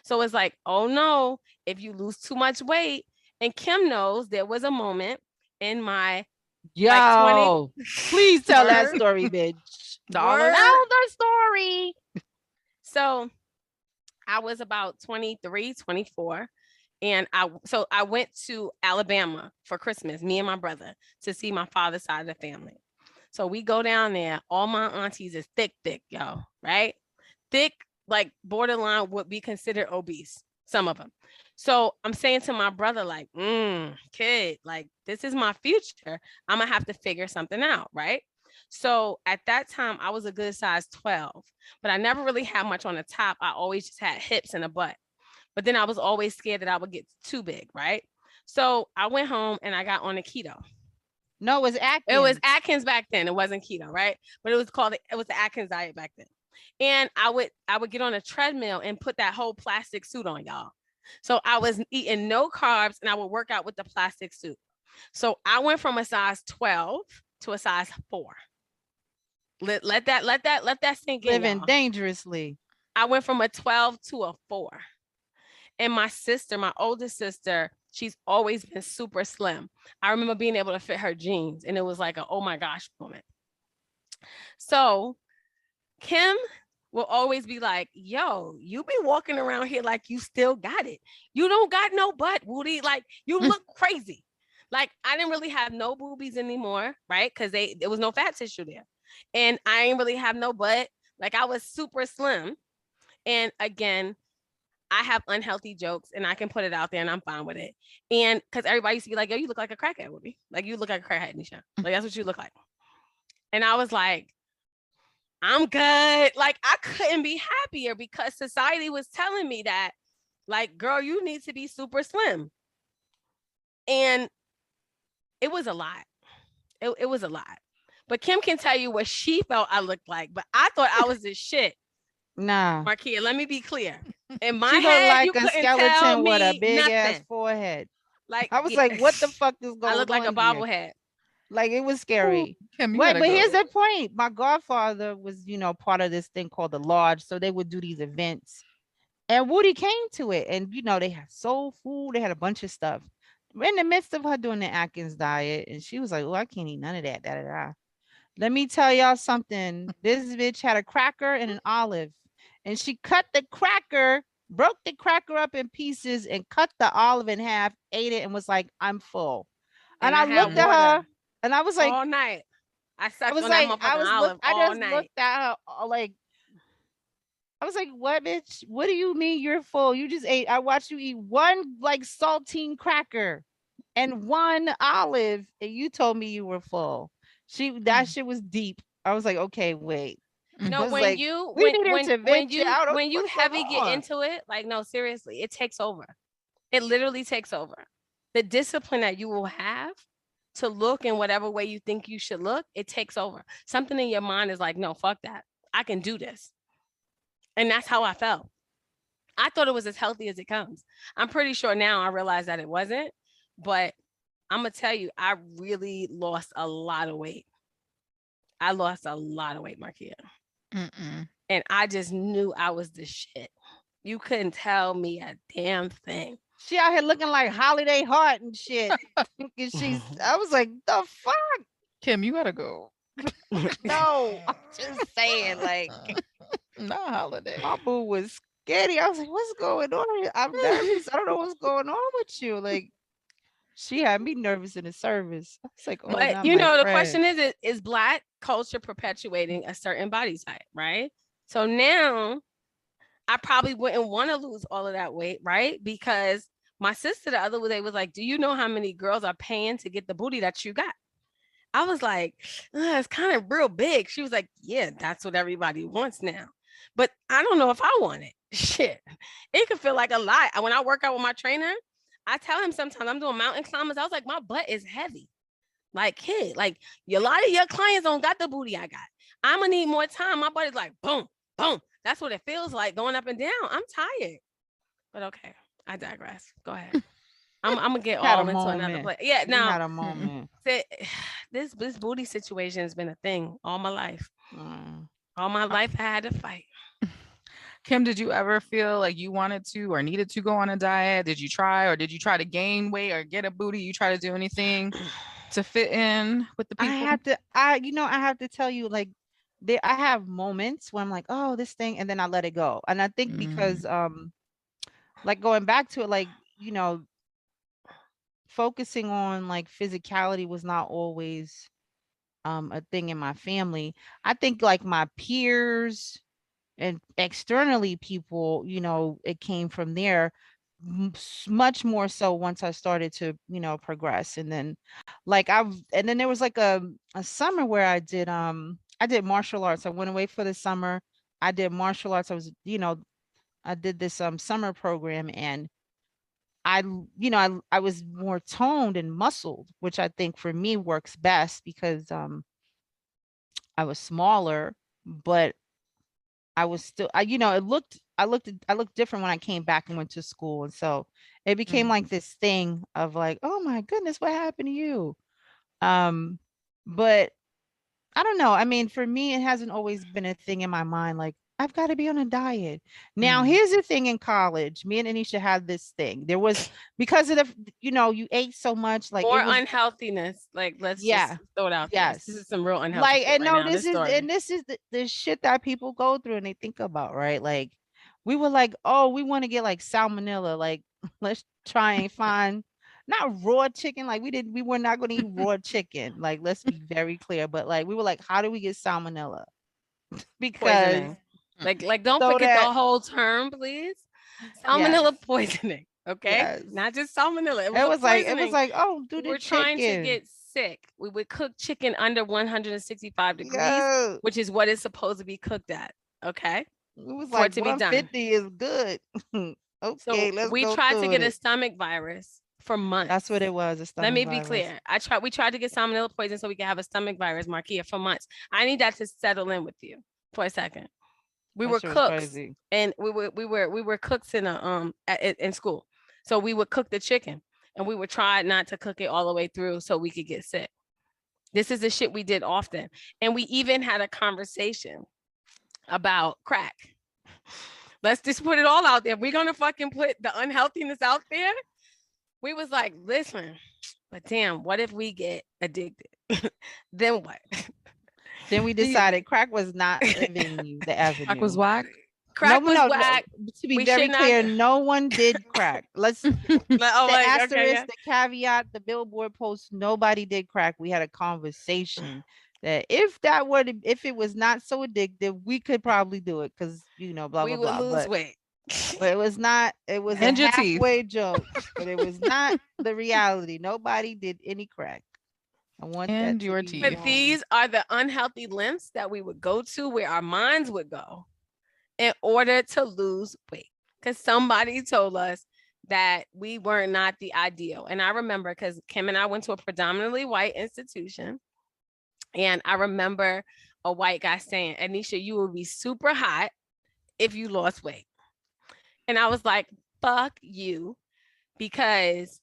So it's like, oh no, if you lose too much weight, and Kim knows there was a moment in my Yo, please tell that story, bitch. Tell the story. So I was about 23, 24. And I went to Alabama for Christmas, me and my brother, to see my father's side of the family. So we go down there. All my aunties is thick, y'all, right? Thick, like borderline would be considered obese, some of them. So I'm saying to my brother, like, kid, like, this is my future. I'm going to have to figure something out, right? So at that time, I was a good size 12, but I never really had much on the top. I always just had hips and a butt. But then I was always scared that I would get too big, right? So I went home and I got on a keto. No, it was Atkins. It was Atkins back then. It wasn't keto, right? But it was the Atkins diet back then. And I would get on a treadmill and put that whole plastic suit on, y'all. So I was eating no carbs and I would work out with the plastic suit. So I went from a size 12 to a size 4. Let that sink in. Living dangerously. I went from a 12 to a 4. And my sister, my oldest sister, she's always been super slim. I remember being able to fit her jeans and it was like a, oh my gosh moment. So Kim will always be like, yo, you be walking around here like you still got it. You don't got no butt, Woody. Like you look crazy. Like I didn't really have no boobies anymore, right? Because there was no fat tissue there. And I didn't really have no butt. Like I was super slim. And again, I have unhealthy jokes and I can put it out there and I'm fine with it. And because everybody used to be like, yo, you look like a crackhead, Woody. Like you look like a crackhead, Ednesha. Like that's what you look like. And I was like, I'm good. Like I couldn't be happier because society was telling me that, like, girl, you need to be super slim. And it was a lot. It was a lot. But Kim can tell you what she felt I looked like. But I thought I was the shit. Nah. Marquia, let me be clear. In my She looked head, you like a couldn't tell skeleton with a me big ass nothing. forehead. Like, I was yeah, like, what the fuck is I going look like a on here? bobblehead. Like, it was Ooh, scary. Kim, you But gotta here's go. the point. My godfather was, part of this thing called the lodge. So they would do these events. And Woody came to it. And they had soul food, they had a bunch of stuff. We're in the midst of her doing the Atkins diet. And she was like, oh, I can't eat none of that. Da, da, da. Let me tell y'all something. This bitch had a cracker and an olive. And she cut the cracker, broke the cracker up in pieces, and cut the olive in half, ate it, and was like, I'm full. And And I I had looked at her water and I was like, all night. I I sucked was on that like, motherfucking olive I all just night. looked at her like, I was like, what, bitch? What do you mean you're full? You just ate. I watched you eat one like saltine cracker and one olive, and you told me you were full. That shit was deep. I was like, okay, wait. I No, was when like, you we need intervention. I don't know when you what's going heavy get on. into it, like no, seriously, it takes over. It literally takes over. The discipline that you will have to look in whatever way you think you should look, it takes over. Something in your mind is like, no, fuck that. I can do this. And that's how I felt. I thought it was as healthy as it comes. I'm pretty sure now I realize that it wasn't, but I'm gonna tell you, I really lost a lot of weight. I lost a lot of weight, Marquia. Mm-mm. And I just knew I was the shit. You couldn't tell me a damn thing. She out here looking like Holiday Heart and shit. Thinking I was like, the fuck? Kim, you gotta go. No, I'm just saying, like, Not holiday. my boo was skinny. I was like, what's going on here? I'm nervous. I don't know what's going on with you. Like, she had me nervous in the service. I was like, oh, But not you my know, the friend. question is Black culture perpetuating a certain body type, right? So now I probably wouldn't want to lose all of that weight, right? Because my sister the other day was like, do you know how many girls are paying to get the booty that you got? I was like, it's kind of real big. She was like, yeah, that's what everybody wants now. But I don't know if I want it. Shit. It could feel like a lot. When I work out with my trainer, I tell him sometimes I'm doing mountain climbers. I was like, my butt is heavy. Like, kid, like a lot of your clients don't got the booty I got. I'm gonna need more time. My butt is like boom, boom. That's what it feels like going up and down. I'm tired. But okay, I digress. Go ahead. I'm gonna get Had a all into another moment. place. Yeah, We now had a moment. this booty situation has been a thing all my life. Mm. All my life I had to fight. Kim, did you ever feel like you wanted to or needed to go on a diet? Did you try or did you try to gain weight or get a booty? You try to do anything to fit in with the I people? had to, I have to tell you, like, I have moments where I'm like, oh, this thing, and then I let it go. And I think Mm, because, like going back to it, like, focusing on like physicality was not always a thing in my family. I think like my peers and externally people, it came from there much more so once I started to, progress. And then and then there was like a summer where I did martial arts. I went away for the summer. I did martial arts. I did this summer program, and I was more toned and muscled, which I think for me works best because I was smaller, but I was still I looked different when I came back and went to school. And so it became mm. like this thing of like, oh my goodness, what happened to you? Um, but I don't know. I mean, for me, it hasn't always been a thing in my mind. Like, I've got to be on a diet. Now, Mm. here's the thing in college. Me and Anisha had this thing. There was, because of you ate so much, like it More was, unhealthiness. Like, let's just yeah, throw it out there. This is yes. some real unhealthy Like, shit and right no, now. This story. this is the shit that people go through and they think about, right? Like, we were like, oh, we want to get like salmonella. Like, let's try and find not raw chicken. Like, we were not going to eat raw chicken. Like, let's be very clear. But like, we were like, how do we get salmonella? Because Poisoning. Like don't so forget the that, whole term, please. yes, Salmonella poisoning. Okay. yes. Not just salmonella. It was a It was poisoning. like, oh, do We the were trying to chicken. get sick. We would cook chicken under 165 degrees, Yeah. which is what it's supposed to be cooked at. Okay. It was For like it to be done. 150 is good. So Okay, let's we go tried to through get a it. stomach virus for months. That's what it was. A Let stomach me be virus. clear. We tried to get salmonella poison so we could have a stomach virus, Marquia, for months. I need that to settle in with you for a second. We That were shit was cooks, crazy. and we were cooks in in school. So we would cook the chicken, and we would try not to cook it all the way through so we could get sick. This is the shit we did often, and we even had a conversation about crack. Let's just put it all out there. If we're gonna fucking put the unhealthiness out there, we was like, listen, but damn, what if we get addicted? Then what? Then we decided crack was not the venue, the avenue. Crack was whack. Crack was whack. To be We very should not- clear, no one did crack. Let's Oh, the like, asterisk, okay, yeah. the caveat, the billboard post. Nobody did crack. We had a conversation that if it was not so addictive, we could probably do it because blah We blah would blah. lose weight. But it was not. It was a And your teeth. halfway joke, but it was not the reality. Nobody did any crack. I want And that your to be teeth. But known. these are the unhealthy lengths that we would go to where our minds would go in order to lose weight. Because somebody told us that we were not the ideal. And I remember because Kim and I went to a predominantly white institution. And I remember a white guy saying, Ednesha, you would be super hot if you lost weight. And I was like, fuck you. Because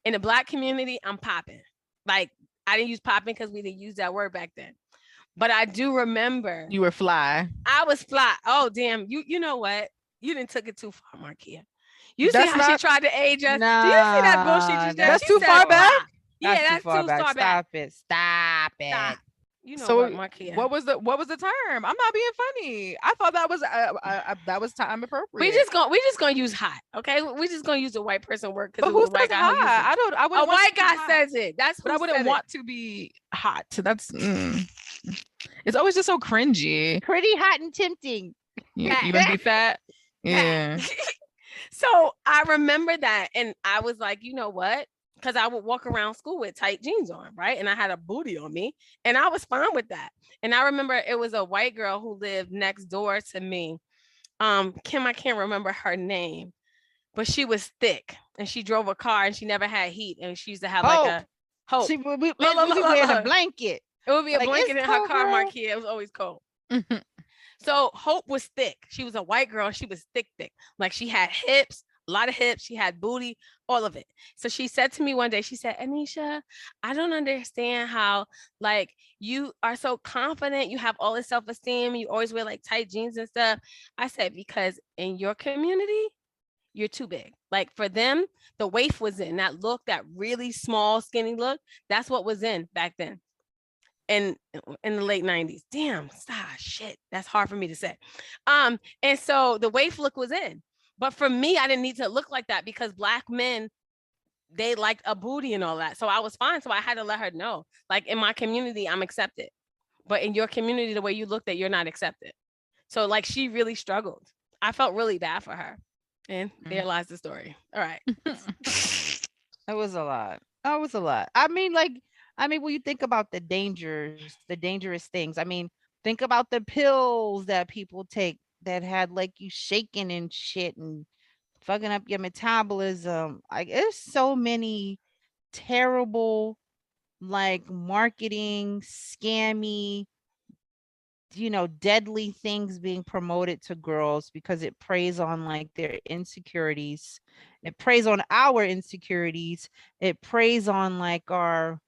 in the Black community, I'm popping. Like, I didn't use popping because we didn't use that word back then. But I do remember You were fly. I was fly. Oh, damn. You know what? You didn't took it too far, Marquia. You see That's how she not- tried to age us? Do you see that bullshit you did? That's She too said far back? fly. Yeah, that's too far back. Stop it. Stop it. Stop. You know So what, Marquia? what was the term? I'm not being funny. I thought that was time appropriate. we just gonna use hot, okay? We just gonna use the white person word because But it was who a white says guy hot? who used it. I A wouldn't want white to be guy hot, says it. That's but I who wouldn't said want to be hot. That's it's always just so cringy. Pretty hot and tempting. You want to be fat? it. Yeah. So I remember that, and I was like, you know what? Because I would walk around school with tight jeans on, right? And I had a booty on me, and I was fine with that. And I remember it was a white girl who lived next door to me. Kim, I can't remember her name, but she was thick, and she drove a car, and she never had heat, and she used to have like a hope. See, we be look, wearing a look. blanket. It would be a Like, blanket it's in her cold, car, girl. Marquia. It was always cold. So Hope was thick. She was a white girl. She was thick. Like she had hips, a lot of hips. She had booty, all of it. So she said to me one day, she said, Ednesha, I don't understand how like you are so confident. You have all this self-esteem. You always wear like tight jeans and stuff. I said, because in your community, you're too big. Like for them, the waif was in that look, that really small, skinny look. That's what was in back then. In the late 90s. Damn, shit. That's hard for me to say. And so the waif look was in. But for me, I didn't need to look like that because Black men, they liked a booty and all that. So I was fine. So I had to let her know. Like in my community, I'm accepted. But in your community, the way you look, that you're not accepted. So like she really struggled. I felt really bad for her. And there lies the story. All right. It was a lot. That was a lot. I mean, when you think about the dangerous things, I mean, think about the pills that people take that had like you shaking and shit and fucking up your metabolism. Like, there's so many terrible, like, marketing, scammy, deadly things being promoted to girls because it preys on like their insecurities. It preys on our insecurities. It preys on like our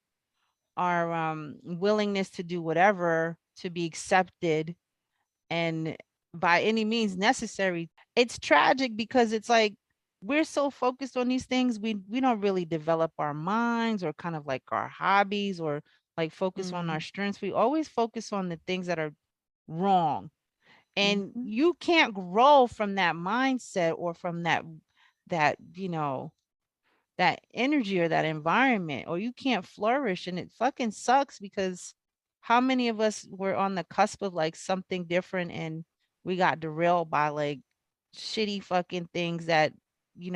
willingness to do whatever to be accepted and by any means necessary. It's tragic because it's like we're so focused on these things, we don't really develop our minds or kind of like our hobbies or like focus on our strengths. We always focus on the things that are wrong, and you can't grow from that mindset or from that that energy or that environment, or you can't flourish. And it fucking sucks because how many of us were on the cusp of like something different and we got derailed by like shitty fucking things that we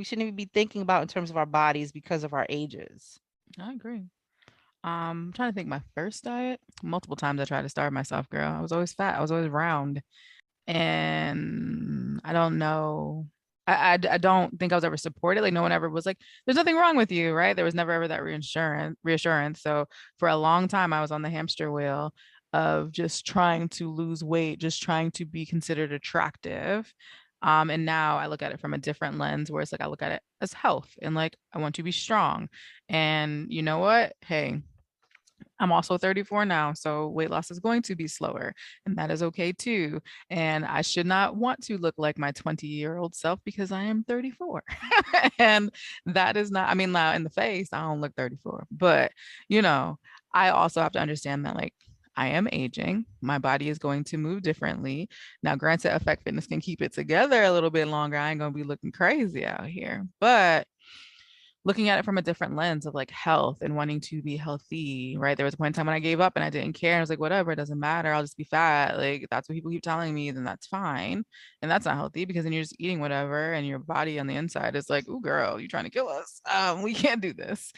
shouldn't even be thinking about in terms of our bodies because of our ages. I agree. I'm trying to think my first diet. Multiple times I tried to starve myself, girl. I was always fat. I was always round. And I don't know. I don't think I was ever supported. Like no one ever was like, there's nothing wrong with you, right? There was never ever that reassurance. So for a long time I was on the hamster wheel of just trying to lose weight, just trying to be considered attractive. And now I look at it from a different lens where it's like I look at it as health and like I want to be strong. And you know what? Hey, I'm also 34 now, so weight loss is going to be slower, and that is okay too. And I should not want to look like my 20-year-old self because I am 34. And that is not, I mean, now in the face, I don't look 34, but you know, I also have to understand that like I am aging. My body is going to move differently. Now, granted, Effect Fitness can keep it together a little bit longer. I ain't gonna be looking crazy out here, but looking at it from a different lens of like health and wanting to be healthy, right? There was one time when I gave up and I didn't care. I was like, whatever, it doesn't matter. I'll just be fat. Like, if that's what people keep telling me, then that's fine. And that's not healthy because then you're just eating whatever and your body on the inside is like, ooh, girl, you're trying to kill us. We can't do this.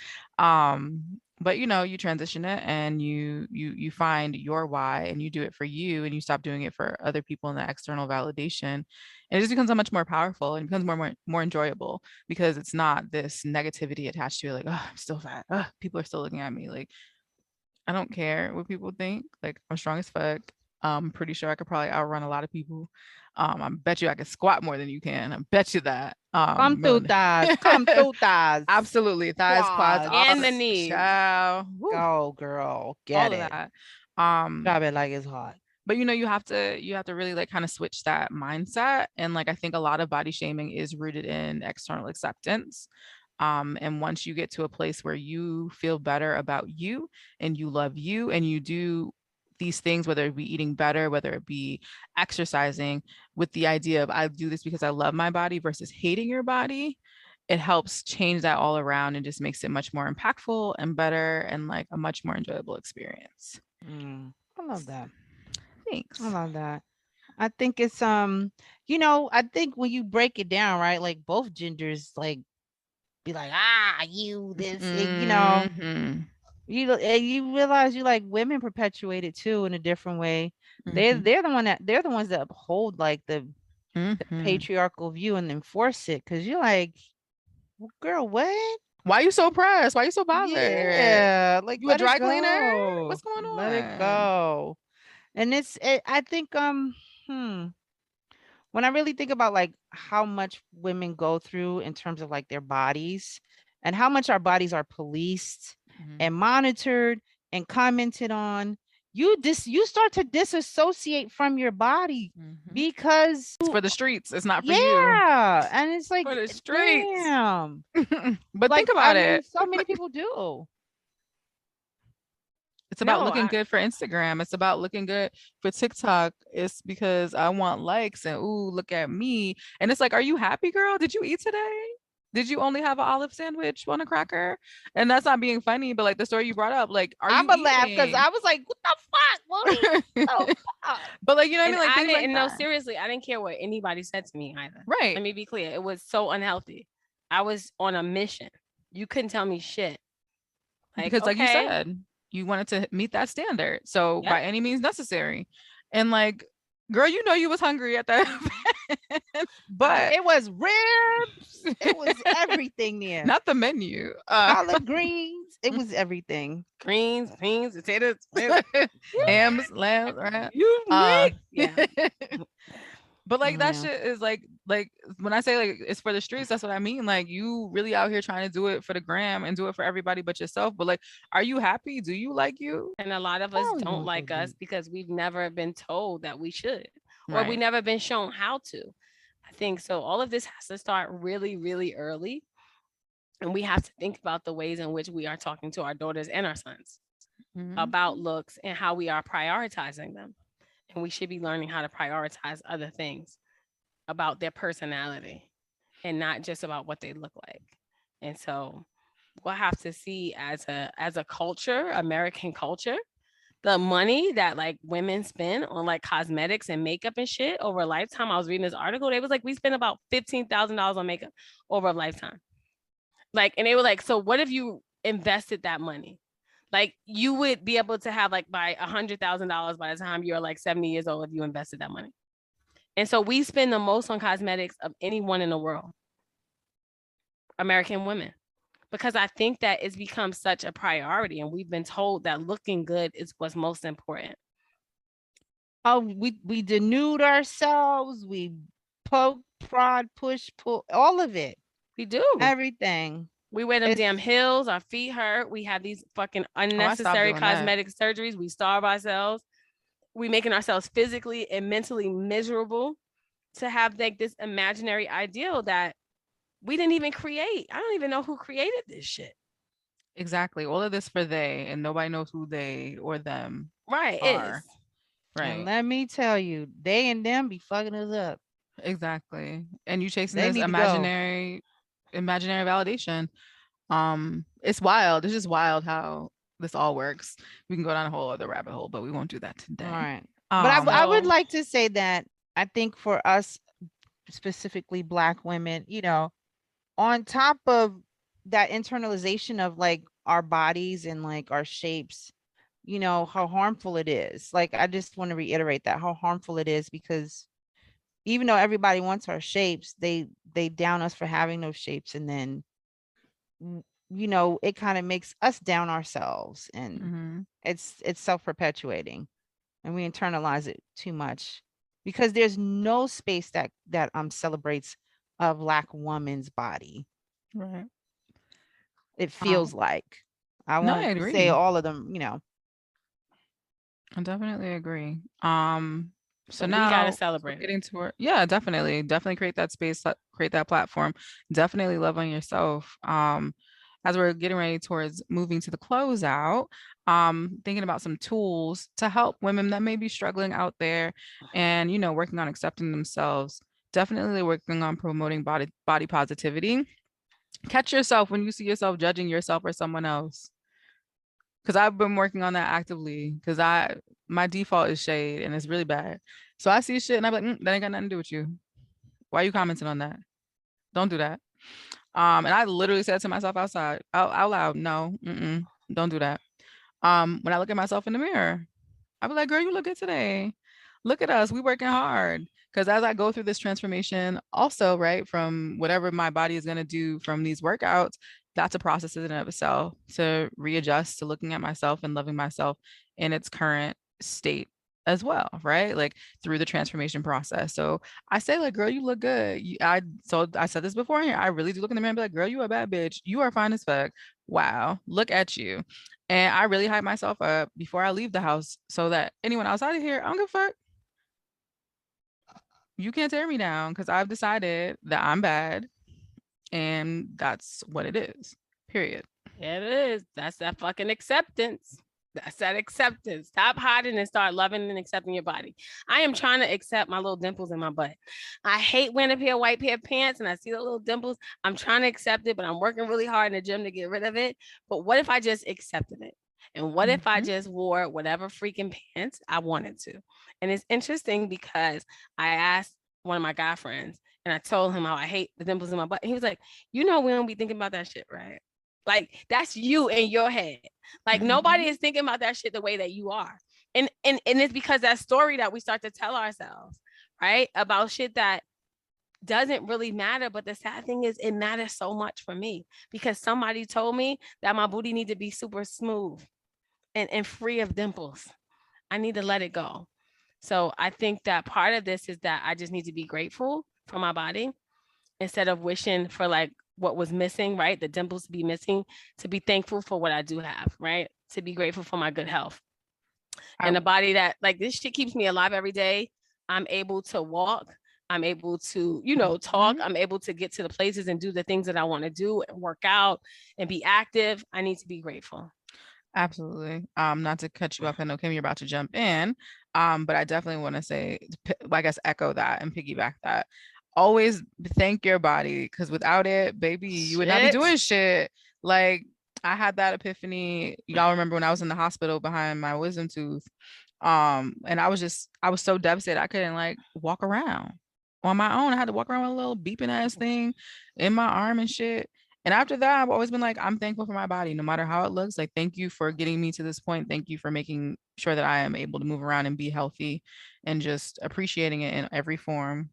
But you know, you transition it and you find your why and you do it for you and you stop doing it for other people in the external validation. And it just becomes so much more powerful and becomes more enjoyable because it's not this negativity attached to it, like, oh, I'm still fat. Oh, people are still looking at me. Like, I don't care what people think. Like, I'm strong as fuck. I'm pretty sure I could probably outrun a lot of people. I bet you I could squat more than you can. I bet you that. Come through thighs. Come through thighs. Absolutely. Thighs, quads, all And the that. knees. Ciao. Go, girl. All Get of it. that. Drop it like it's hot. But you know, you have to really like kind of switch that mindset. And like I think a lot of body shaming is rooted in external acceptance. And once you get to a place where you feel better about you and you love you and you do these things, whether it be eating better, whether it be exercising, with the idea of I do this because I love my body versus hating your body, it helps change that all around and just makes it much more impactful and better and like a much more enjoyable experience. I love that. Thanks. I love that. I think it's I think when you break it down, right, like both genders like be like, you this, Mhm. you realize you like women perpetuate it too in a different way. Mhm. They're the ones that uphold like the Mhm. patriarchal view and enforce it because you're like, "Well, girl, what? Why you so pressed? Why you so bothered? Yeah, like You a let it dry cleaner? go. What's going Let it on? go." And I think when I really think about like how much women go through in terms of like their bodies and how much our bodies are policed Mhm. and monitored and commented on, you start to disassociate from your body Mhm. because It's for the streets. It's not for you. yeah, and it's like For the streets. damn. But Like think I about mean, it. so many people do. It's about No, looking good for Instagram. It's about looking good for TikTok. It's because I want likes and ooh, look at me. And it's like, are you happy, girl? Did you eat today? Did you only have an olive sandwich on a cracker? And that's not being funny, but like the story you brought up, like, are you I'm a laugh because eating? I was like, what the fuck, Willie? The fuck? But like, you know what I and mean? Like I things like didn't know, that. seriously, I didn't care what anybody said to me either. Right. Let me be clear. It was so unhealthy. I was on a mission. You couldn't tell me shit. Like, Because like you okay, said, you wanted to meet that standard. So yep. by any means necessary. And like, girl, you know you was hungry at that event, but It was ribs. It was everything there. not the menu. Collard greens. It was everything. Greens, beans, potatoes, potatoes. Hams, lambs, right? You Uh make, yeah. but like that Yeah. shit is like when I say like it's for the streets, that's what I mean. Like you really out here trying to do it for the gram and do it for everybody but yourself. But like, are you happy? Do you like you? And a lot of us Oh, you don't want like to us be. because we've never been told that we should, or we Right. never been shown how to. I think so. All of this has to start really, really early. And we have to think about the ways in which we are talking to our daughters and our sons about Mhm. looks and how we are prioritizing them. And we should be learning how to prioritize other things about their personality and not just about what they look like. And so we'll have to see as a culture, American culture, the money that like women spend on like cosmetics and makeup and shit over a lifetime. I was reading this article. They was like, we spend about $15,000 on makeup over a lifetime. Like, and they were like, so what if you invested that money? Like you would be able to have like by $100,000 by the time you're like 70 years old if you invested that money. And so we spend the most on cosmetics of anyone in the world, American women, because I think that it's become such a priority, and we've been told that looking good is what's most important. Oh, we denude ourselves. We poke, prod, push, pull, all of it, We do. everything. We wear them It's damn heels. Our feet hurt. We have these fucking Oh, I stopped unnecessary doing that. cosmetic surgeries. We starve ourselves. We making ourselves physically and mentally miserable to have like this imaginary ideal that we didn't even create. I don't even know who created this shit. Exactly. All of this for they, and nobody knows who they or them Right, are. is. and Right. let me tell you, they and them be fucking us up. Exactly. And you chasing They this need to go. imaginary validation. It's wild. It's just wild how this all works. We can go down a whole other rabbit hole, but we won't do that All today. right. But I would So like to say that I think for us, specifically Black women, on top of that internalization of like our bodies and like our shapes, how harmful it is. Like, I just want to reiterate that how harmful it is, because even though everybody wants our shapes, they down us for having those shapes, and then it kind of makes us down ourselves, and Mm-hmm. it's self-perpetuating, and we internalize it too much, because there's no space that celebrates a Black woman's body. Right. It Um, feels like, I no, I won't say agree. all of them. I definitely agree. So so we gotta now we're celebrate it. getting to yeah, definitely create that space, create that platform. Definitely love on yourself. As we're getting ready towards moving to the closeout, thinking about some tools to help women that may be struggling out there, and working on accepting themselves. Definitely working on promoting body positivity. Catch yourself when you see yourself judging yourself or someone else, because I've been working on that actively. Because my default is shade, and it's really bad. So I see shit and I'm like, that ain't got nothing to do with you. Why are you commenting on that? Don't do that. And I literally said to myself outside, out loud, no, don't do that. When I look at myself in the mirror, I'll be like, girl, you look good today. Look at us. We working hard. Because as I go through this transformation, also, right, from whatever my body is going to do from these workouts, that's a process in and of itself to readjust to looking at myself and loving myself in its current state as well, right? Like through the transformation process. So I say, like, girl, you look good. So I said this before here. I really do look in the mirror and be like, girl, you a bad bitch. You are fine as fuck. Wow, look at you. And I really hype myself up before I leave the house so that anyone outside of here, I don't give a fuck. You can't tear me down because I've decided that I'm bad and that's what it is. Period. It is. That's that fucking acceptance. That's that acceptance. Stop hiding and start loving and accepting your body. I am trying to accept my little dimples in my butt. I hate wearing a white pair of pants and I see the little dimples. I'm trying to accept it, but I'm working really hard in the gym to get rid of it. But what if I just accepted it? And what if I Mhm. just wore whatever freaking pants I wanted to? And it's interesting because I asked one of my guy friends and I told him how I hate the dimples in my butt. And he was like, we don't be thinking about that shit, right? Like that's you in your head. Like nobody Mhm. is thinking about that shit the way that you are. And it's because that story that we start to tell ourselves, right? About shit that doesn't really matter. But the sad thing is it matters so much for me because somebody told me that my booty need to be super smooth and free of dimples. I need to let it go. So I think that part of this is that I just need to be grateful for my body instead of wishing for like what was missing, right? The dimples to be missing, to be thankful for what I do have, right? To be grateful for my good health I and a body that like this shit keeps me alive every day. I'm able to walk. I'm able to, talk. Mhm. I'm able to get to the places and do the things that I want to do and work out and be active. I need to be grateful. Absolutely. Not to cut you off, I know Kim, you're about to jump in. But I definitely want to say, I guess, echo that and piggyback that. Always thank your body, because without it, baby, you would not be Shit. doing shit. Like I had that epiphany. Y'all remember when I was in the hospital behind my wisdom tooth? And I was so devastated. I couldn't like walk around on my own. I had to walk around with a little beeping ass thing in my arm and shit. And after that, I've always been like, I'm thankful for my body, no matter how it looks. Like, thank you for getting me to this point. Thank you for making sure that I am able to move around and be healthy and just appreciating it in every form.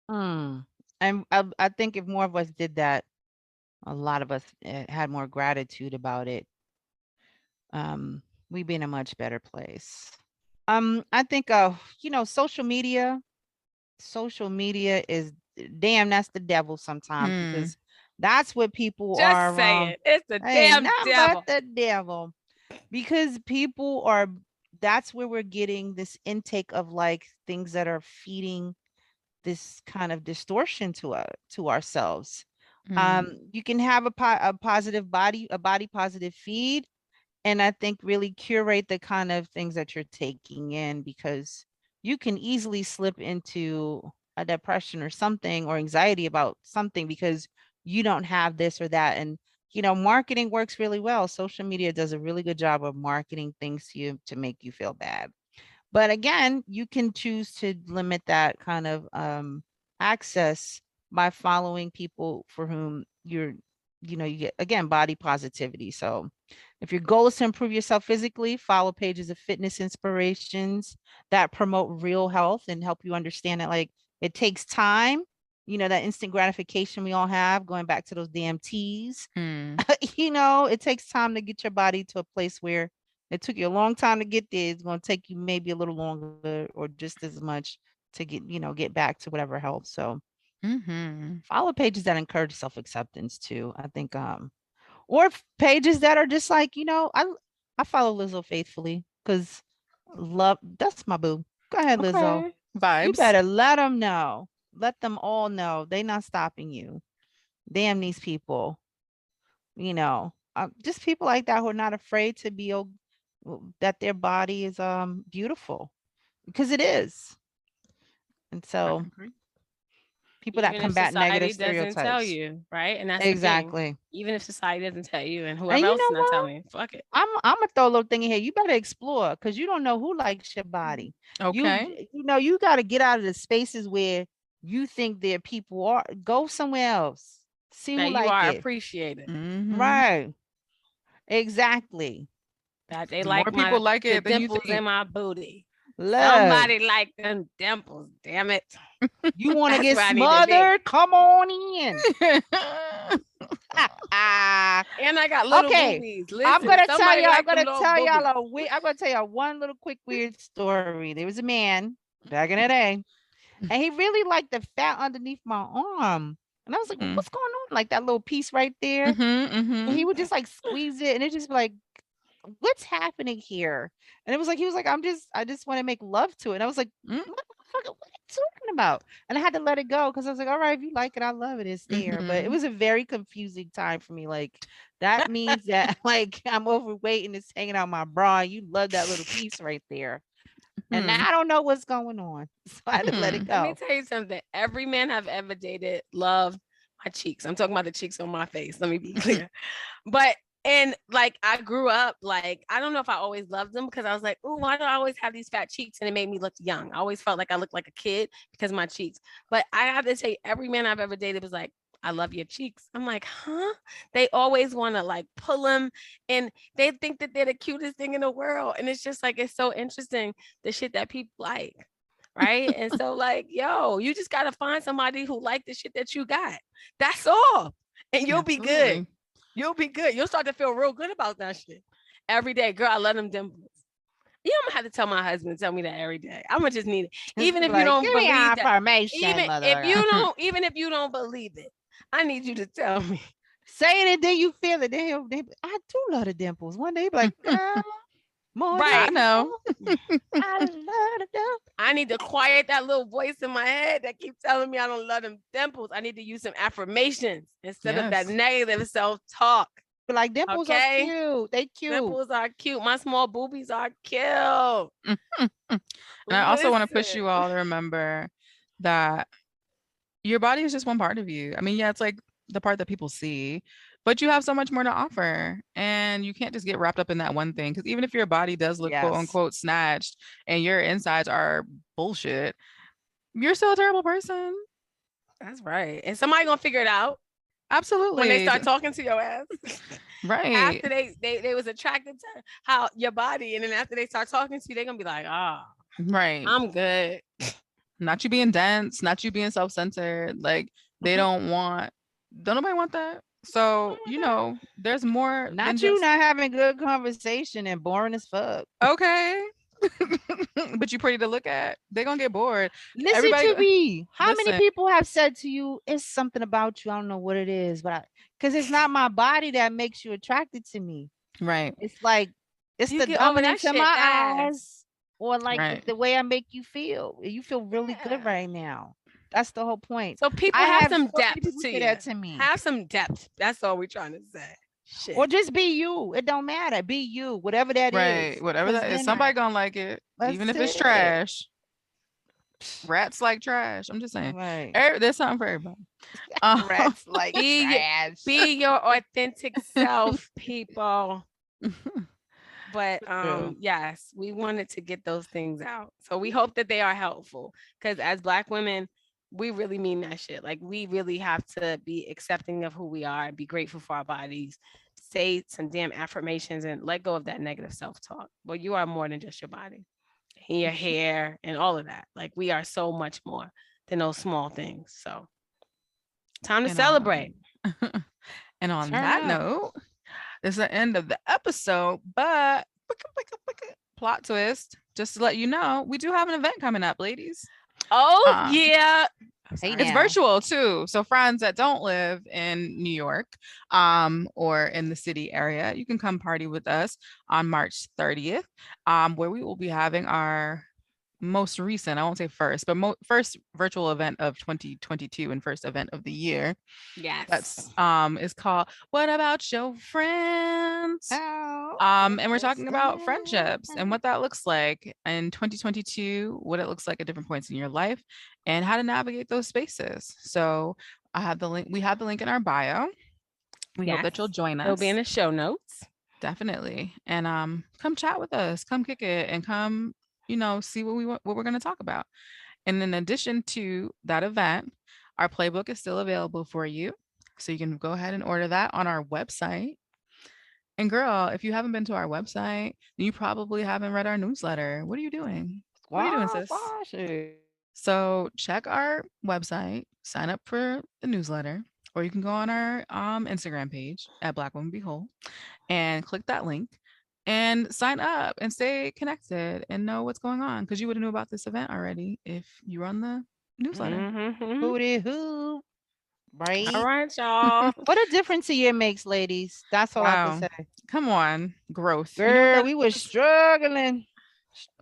Mm. And I think if more of us did that, a lot of us had more gratitude about it. Um, we'd be in a much better place. I think social media is damn, that's the devil sometimes Hmm. because that's what people Just are say it. It's the ain't damn nothing but devil. the devil because people are that's where we're getting this intake of like things that are feeding this kind of distortion to ourselves. Hmm. You can have a positive body, a body positive feed, and I think really curate the kind of things that you're taking in because you can easily slip into a depression or something or anxiety about something because you don't have this or that. And marketing works really well. Social media does a really good job of marketing things to you to make you feel bad. But again, you can choose to limit that kind of access by following people for whom you get again body positivity. So if your goal is to improve yourself physically, follow pages of fitness inspirations that promote real health and help you understand that like it takes time. That instant gratification we all have, going back to those damn teas. Hmm. It takes time to get your body to a place where it took you a long time to get there. It's going to take you maybe a little longer or just as much to get back to whatever helps. So Hmm. follow pages that encourage self-acceptance too. I think or pages that are just like, I follow Lizzo faithfully because love that's my boo. Go ahead, Lizzo. Okay. You Vibes. better let them know. Let them all know they not stopping you. Damn these people. Just people like that who are not afraid to be that their body is beautiful because it is. And I so agree. people that Even if combat negative society doesn't tell stereotypes. you, right? And that's the thing. Exactly. Even if society doesn't tell you and And whoever you else is know not what? telling you, fuck it. I'm gonna throw a little thing in here. You better explore because you don't know who likes your body. Okay. You got to get out of the spaces where you think there people are. Go somewhere else. See who That you like are it. appreciated. Hmm. Right. Exactly. That they More like people like the it than you dimples in think. my booty. Look. Somebody like them dimples, damn it. You want to That's get where I need to be. smothered? Come on in. Ah, And I got little okay. boobies. Listen, somebody I'm like them gonna little tell boobies. y'all I'm gonna tell y'all one little quick weird story. There was a man back in the day, and he really liked the fat underneath my arm. And I was like, Mm. what's going on? Like that little piece right there. Mhm, And he mhm. would just like squeeze it, and it just be like, what's happening here? And it was like he was like, I just want to make love to it. And I was like, Mm, motherfucker, what are you talking about? And I had to let it go because I was like, all right, if you like it, I love it. It's there. But it mhm. was a very confusing time for me. Like that means that like I'm overweight and it's hanging out my bra. And you love that little piece right there. And now Hmm, I don't know what's going on. So I had to let it hmm. Let me go. tell you something. Every man I've ever dated loved my cheeks. I'm talking about the cheeks on my face. Let me be clear. But and like I grew up like I don't know if I always loved them because I was like, oh, why do I always have these fat cheeks? And it made me look young. I always felt like I looked like a kid because of my cheeks. But I have to say, every man I've ever dated was like, I love your cheeks. I'm like, huh? They always want to like pull them and they think that they're the cutest thing in the world. And it's just like it's so interesting the shit that people like. Right. And so, like, yo, you just gotta find somebody who like the shit that you got. That's all. And you'll be good. Absolutely. You'll be good. You'll start to feel real good about that shit. Every day, girl, I love them dimples. Yeah, I'm gonna have to tell my husband to tell me that every day. I'm gonna just need it. It's Even if you like, don't give me believe that, affirmation, mother. even if you don't believe it, I need you to tell me. Say it and then you feel it. I do love the dimples. One day, be like, girl, more than I Right. you know. know, I love the dimples. I need to quiet that little voice in my head that keeps telling me I don't love them dimples. I need to use some affirmations instead of that Yes. negative self-talk. Be like, dimples are Okay. cute. They cute. Dimples are cute. My small boobies are cute. Mhm. And I also want to push you Listen. all to remember that your body is just one part of you. I mean, yeah, it's like the part that people see, but you have so much more to offer. And you can't just get wrapped up in that one thing. Because even if your body does look quote Yes. unquote snatched and your insides are bullshit, you're still a terrible person. That's right. And somebody gonna figure it out. when they Absolutely. start talking to your ass. Right. After they was attracted to how your body, and then after they start talking to you, they're gonna be like, ah, Right. I'm good. Not you being dense, not you being self-centered. Like they don't nobody want that. So, there's more than Not you just not having good conversation and boring as fuck. okay. But you pretty to look at. They're gonna get bored. Listen Everybody to me. How many listen, people have said to you, it's something about you? I don't know what it is, but because it's not my body that makes you attracted to me. right, It's like it's You the get over that dominance in shit my fast. eyes, or like right. the way I make you feel. You feel really good Yeah. right now. That's the whole point. So people I have have some so many depth people to say you. that to me. Have some depth. That's all we're trying to say. Shit. Or just be you. It don't matter. Be you, whatever that is. Right. Whatever Because that is, then somebody gonna like it, even that's if it's it. trash. Rats like trash. I'm just saying. Right. There's something for everybody. Um, Rats like Be trash. be your authentic self, people. But True. yes, we wanted to get those things out. So we hope that they are helpful, because as Black women, we really mean that shit. Like we really have to be accepting of who we are, be grateful for our bodies, say some damn affirmations, and let go of that negative self-talk. But you are more than just your body and your hair and all of that. Like we are so much more than those small things. So time to and celebrate. and on Turn that up. note, it's the end of the episode, but plot twist, just to let you know, we do have an event coming up, ladies. Oh Um, yeah. Hey it's now. virtual too. So friends that don't live in New York, or in the city area, you can come party with us on March 30th, where we will be having our most recent, I won't say first, but first virtual event of 2022 and first event of the year. Yes. That's is called What About Your Friends? Oh, And we're talking about friendships and what that looks like in 2022, what it looks like at different points in your life, and how to navigate those spaces. So I have the link. We have the link in our bio. We hope that you'll join It'll be in us. the show notes. Definitely. And come chat with us, come kick it, and come, see what we're going to talk about. And in addition to that event, our playbook is still available for you. So you can go ahead and order that on our website. And girl, if you haven't been to our website, you probably haven't read our newsletter. What are you doing? What are you doing, wow, sis? flashy. So check our website, sign up for the newsletter, or you can go on our Instagram page at Black Woman Be Whole and click that link and sign up and stay connected and know what's going on, because you would have knew about this event already if you run the newsletter. Mm-hmm. Hootie hoo. Right? All right, y'all. What a difference a year makes, ladies. That's all I can Wow. say. Come on. Growth. You know what Girl, that we were is? struggling. Mm,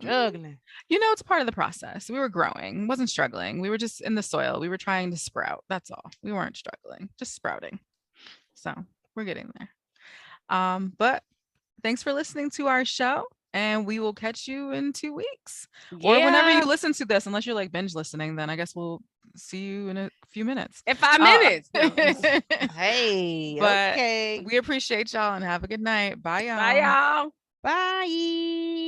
Struggling. It's part of the process. We were growing, wasn't struggling. We were just in the soil. We were trying to sprout. That's all. We weren't struggling, just sprouting. So we're getting there. But thanks for listening to our show, and we will catch you in 2 weeks or whenever you Yeah. listen to this. Unless you're like binge listening, then I guess we'll see you in a few minutes. In 5 minutes. No. Hey, But okay. we appreciate y'all and have a good night. Bye, y'all. Bye, y'all. Bye.